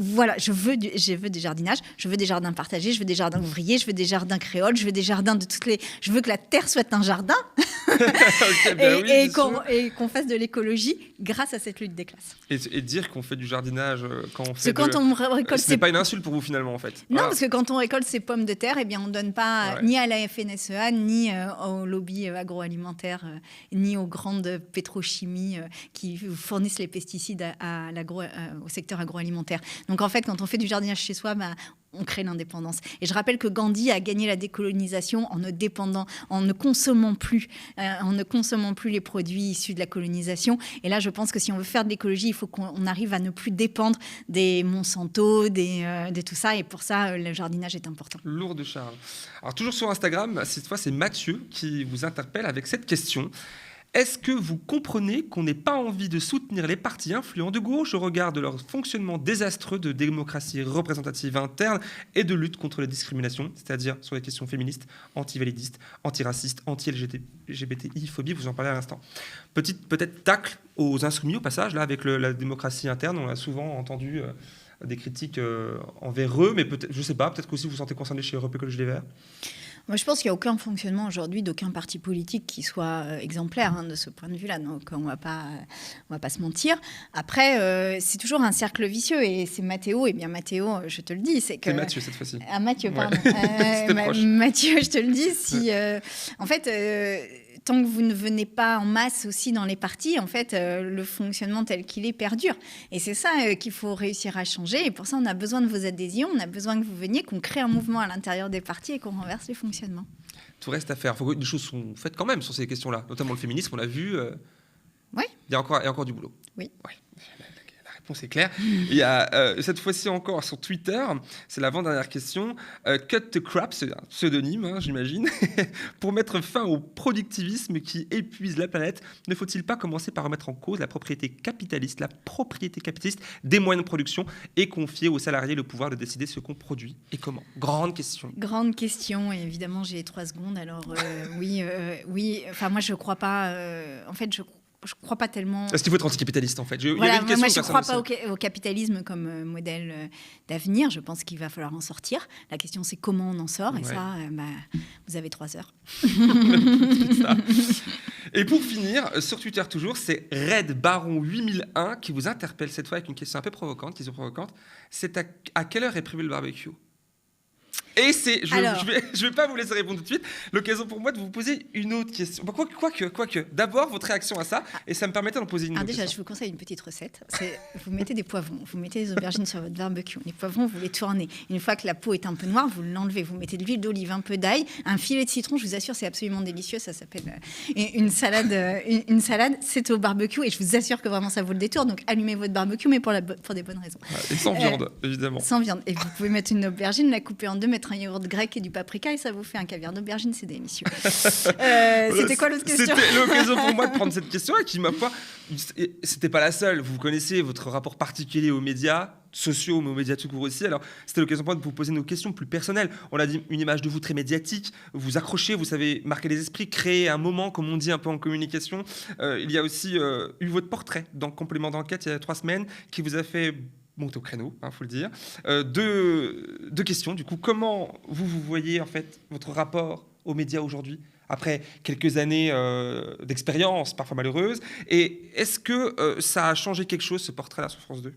voilà, je veux des jardinages, je veux des jardins partagés, je veux des jardins ouvriers, je veux des jardins créoles, je veux des jardins de toutes les... Je veux que la terre soit un jardin et qu'on fasse de l'écologie grâce à cette lutte des classes. Et dire qu'on fait du jardinage quand on fait on récolte ce n'est pas une insulte pour vous finalement en fait. Non, voilà. parce que quand on récolte ces pommes de terre, eh bien, on ne donne pas ni à la FNSEA, ni au lobby agroalimentaire, ni aux grandes pétrochimies qui fournissent les pesticides au secteur agroalimentaire. Donc en fait, quand on fait du jardinage chez soi, on crée l'indépendance. Et je rappelle que Gandhi a gagné la décolonisation en ne consommant plus les produits issus de la colonisation. Et là, je pense que si on veut faire de l'écologie, il faut qu'on arrive à ne plus dépendre des Monsanto, de tout ça. Et pour ça, le jardinage est important. Lourd de Charles. Alors toujours sur Instagram, cette fois, c'est Mathieu qui vous interpelle avec cette question. Est-ce que vous comprenez qu'on n'ait pas envie de soutenir les partis influents de gauche au regard de leur fonctionnement désastreux de démocratie représentative interne et de lutte contre les discriminations, c'est-à-dire sur les questions féministes, anti-validistes, antiracistes, anti-LGBTI-phobie, vous en parlez à l'instant. Peut-être tacle aux insoumis au passage, là, avec la démocratie interne, on a souvent entendu des critiques envers eux, mais peut-être, je ne sais pas, peut-être qu'aussi vous vous sentez concerné chez Europe Écologie Les Verts. Moi, je pense qu'il n'y a aucun fonctionnement aujourd'hui d'aucun parti politique qui soit exemplaire de ce point de vue-là. Donc, on va pas se mentir. Après, c'est toujours un cercle vicieux. Et c'est Mathéo. Et bien, Mathéo, je te le dis, c'est que... C'est Mathieu, cette fois-ci. Ah, Mathieu, pardon. Ouais. Mathieu, je te le dis, si... en fait... tant que vous ne venez pas en masse aussi dans les partis, en fait, le fonctionnement tel qu'il est perdure. Et c'est ça qu'il faut réussir à changer. Et pour ça, on a besoin de vos adhésions, on a besoin que vous veniez, qu'on crée un mouvement à l'intérieur des partis et qu'on renverse les fonctionnements. Tout reste à faire. Il faut que des choses sont faites quand même sur ces questions-là, notamment le féminisme, on l'a vu. Oui. Il y a encore du boulot. Oui. Ouais. La réponse est claire. Il y a cette fois-ci encore sur Twitter, c'est l'avant-dernière question. Cut the crap, c'est un pseudonyme, j'imagine. Pour mettre fin au productivisme qui épuise la planète, ne faut-il pas commencer par remettre en cause la propriété capitaliste des moyens de production et confier aux salariés le pouvoir de décider ce qu'on produit et comment? Grande question. Grande question, et évidemment j'ai 3 secondes. Alors oui. Enfin moi je crois pas. En fait je crois pas tellement. Est-ce qu'il faut être anticapitaliste en fait? Moi je crois pas au capitalisme comme modèle d'avenir. Je pense qu'il va falloir en sortir. La question c'est comment on en sort. Et ça, vous avez 3 heures. Et pour finir, sur Twitter toujours, c'est Red Baron 8001 qui vous interpelle cette fois avec une question un peu provocante. C'est à quelle heure est prévu le barbecue? Et je vais pas vous laisser répondre tout de suite. L'occasion pour moi de vous poser une autre question. Quoique. D'abord, votre réaction à ça, et ça me permettait d'en poser une autre question. Déjà, je vous conseille une petite recette. Vous mettez des poivrons, vous mettez des aubergines sur votre barbecue. Les poivrons, vous les tournez. Une fois que la peau est un peu noire, vous l'enlevez. Vous mettez de l'huile d'olive, un peu d'ail, un filet de citron. Je vous assure, c'est absolument délicieux. Ça s'appelle une salade. Une salade, c'est au barbecue. Et je vous assure que vraiment, ça vaut le détour. Donc, allumez votre barbecue, mais pour des bonnes raisons. Et sans viande, évidemment. Sans viande. Et vous pouvez mettre une aubergine, la couper en 2, mettre un yaourt grec et du paprika et ça vous fait un caviar d'aubergine, c'est délicieux. C'était quoi l'autre question? C'était l'occasion pour moi de prendre cette question et qui, ma foi, c'était pas la seule. Vous connaissez votre rapport particulier aux médias sociaux, mais aux médias tout court aussi. Alors, c'était l'occasion pour moi de vous poser nos questions plus personnelles. On a dit une image de vous très médiatique. Vous accrochez, vous savez marquer les esprits, créer un moment, comme on dit un peu en communication. Il y a aussi eu votre portrait dans Complément d'enquête il y a 3 semaines qui vous a fait monter au créneau, faut le dire. Deux questions, du coup. Comment vous voyez, en fait, votre rapport aux médias aujourd'hui, après quelques années d'expérience, parfois malheureuse? Et est-ce que ça a changé quelque chose, ce portrait-là, sur France 2?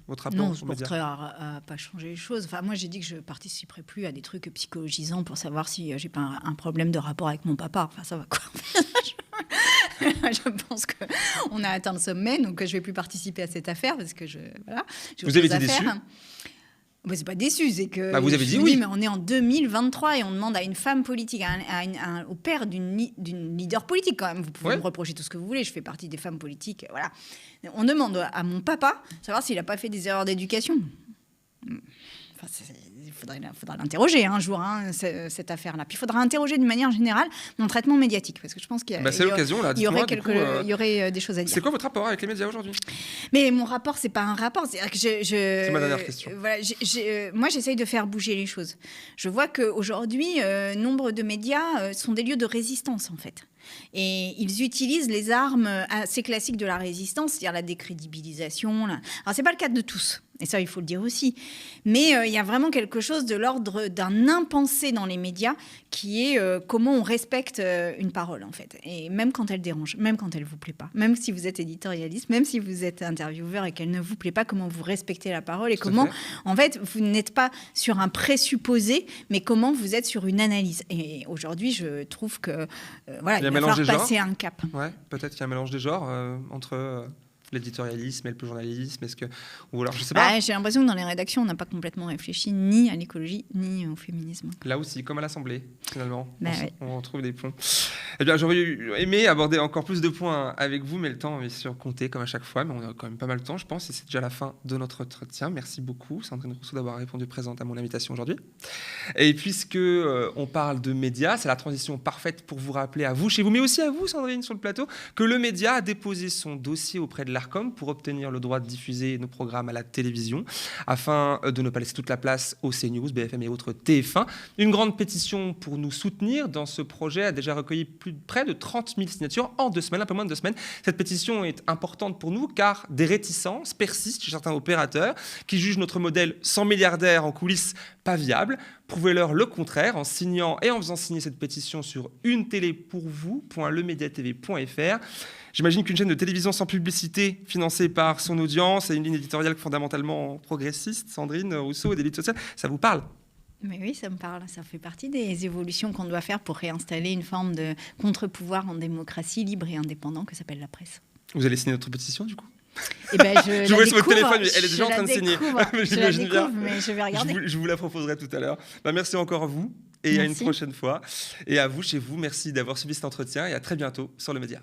Votre rapport Non, aux ce médias? portrait n'a pas changé les choses. Enfin, moi, j'ai dit que je ne participerai plus à des trucs psychologisants pour savoir si j'ai pas un problème de rapport avec mon papa. Enfin, ça va quoi. Je pense qu'on a atteint le sommet, donc je ne vais plus participer à cette affaire parce que voilà, vous avez été déçu? C'est pas déçu, c'est que vous avez dit oui. Mais on est en 2023 et on demande à une femme politique, au père d'une leader politique quand même. Vous pouvez me reprocher tout ce que vous voulez, je fais partie des femmes politiques, voilà. On demande à mon papa savoir s'il n'a pas fait des erreurs d'éducation. Enfin, il faudra l'interroger un jour, cette affaire-là. Puis il faudra interroger d'une manière générale mon traitement médiatique, parce que je pense qu'il c'est l'occasion, là. Il y aurait des choses à dire. C'est quoi votre rapport avec les médias aujourd'hui? Mais mon rapport, c'est pas un rapport. C'est ma dernière question. Voilà, moi, j'essaye de faire bouger les choses. Je vois qu'aujourd'hui, nombre de médias sont des lieux de résistance, en fait. Et ils utilisent les armes assez classiques de la résistance, c'est-à-dire la décrédibilisation. Alors, c'est pas le cas de tous. Et ça, il faut le dire aussi. Mais il y a vraiment quelque chose de l'ordre d'un impensé dans les médias qui est comment on respecte une parole, en fait. Et même quand elle dérange, même quand elle ne vous plaît pas, même si vous êtes éditorialiste, même si vous êtes intervieweur et qu'elle ne vous plaît pas, comment vous respectez la parole et comment, en fait, vous n'êtes pas sur un présupposé, mais comment vous êtes sur une analyse. Et aujourd'hui, je trouve que voilà, il va falloir passer un cap. Ouais, peut-être qu'il y a un mélange des genres entre... l'éditorialisme et le journalisme, ou alors je sais pas. J'ai l'impression que dans les rédactions, on n'a pas complètement réfléchi ni à l'écologie ni au féminisme. Là aussi, comme à l'Assemblée, finalement, on retrouve des ponts. Eh bien, j'aurais aimé aborder encore plus de points avec vous, mais le temps est sûr compté comme à chaque fois. Mais on a quand même pas mal de temps, je pense, et c'est déjà la fin de notre entretien. Merci beaucoup, Sandrine Rousseau, d'avoir répondu présente à mon invitation aujourd'hui. Et puisque on parle de médias, c'est la transition parfaite pour vous rappeler à vous, chez vous, mais aussi à vous, Sandrine, sur le plateau, que le média a déposé son dossier auprès de l'Arcom pour obtenir le droit de diffuser nos programmes à la télévision, afin de ne pas laisser toute la place au CNews, BFM et autres TF1. Une grande pétition pour nous soutenir dans ce projet a déjà recueilli près de 30 000 signatures en 2 semaines, un peu moins de 2 semaines. Cette pétition est importante pour nous car des réticences persistent chez certains opérateurs qui jugent notre modèle sans milliardaires en coulisses pas viable. Prouvez-leur le contraire en signant et en faisant signer cette pétition sur unetélépourvous.lemediatv.fr. J'imagine qu'une chaîne de télévision sans publicité, financée par son audience et une ligne éditoriale fondamentalement progressiste, Sandrine Rousseau, et des luttes sociales, ça vous parle? Mais oui, ça me parle. Ça fait partie des évolutions qu'on doit faire pour réinstaller une forme de contre-pouvoir en démocratie libre et indépendant que s'appelle la presse. Vous allez signer notre pétition, du coup? Eh ben, je vois sur votre téléphone, elle est déjà en train de signer. Je la découvre, mais je vais regarder. Je vous la proposerai tout à l'heure. Merci encore à vous et à une prochaine fois. Et à vous, chez vous, merci d'avoir suivi cet entretien et à très bientôt sur Le Média.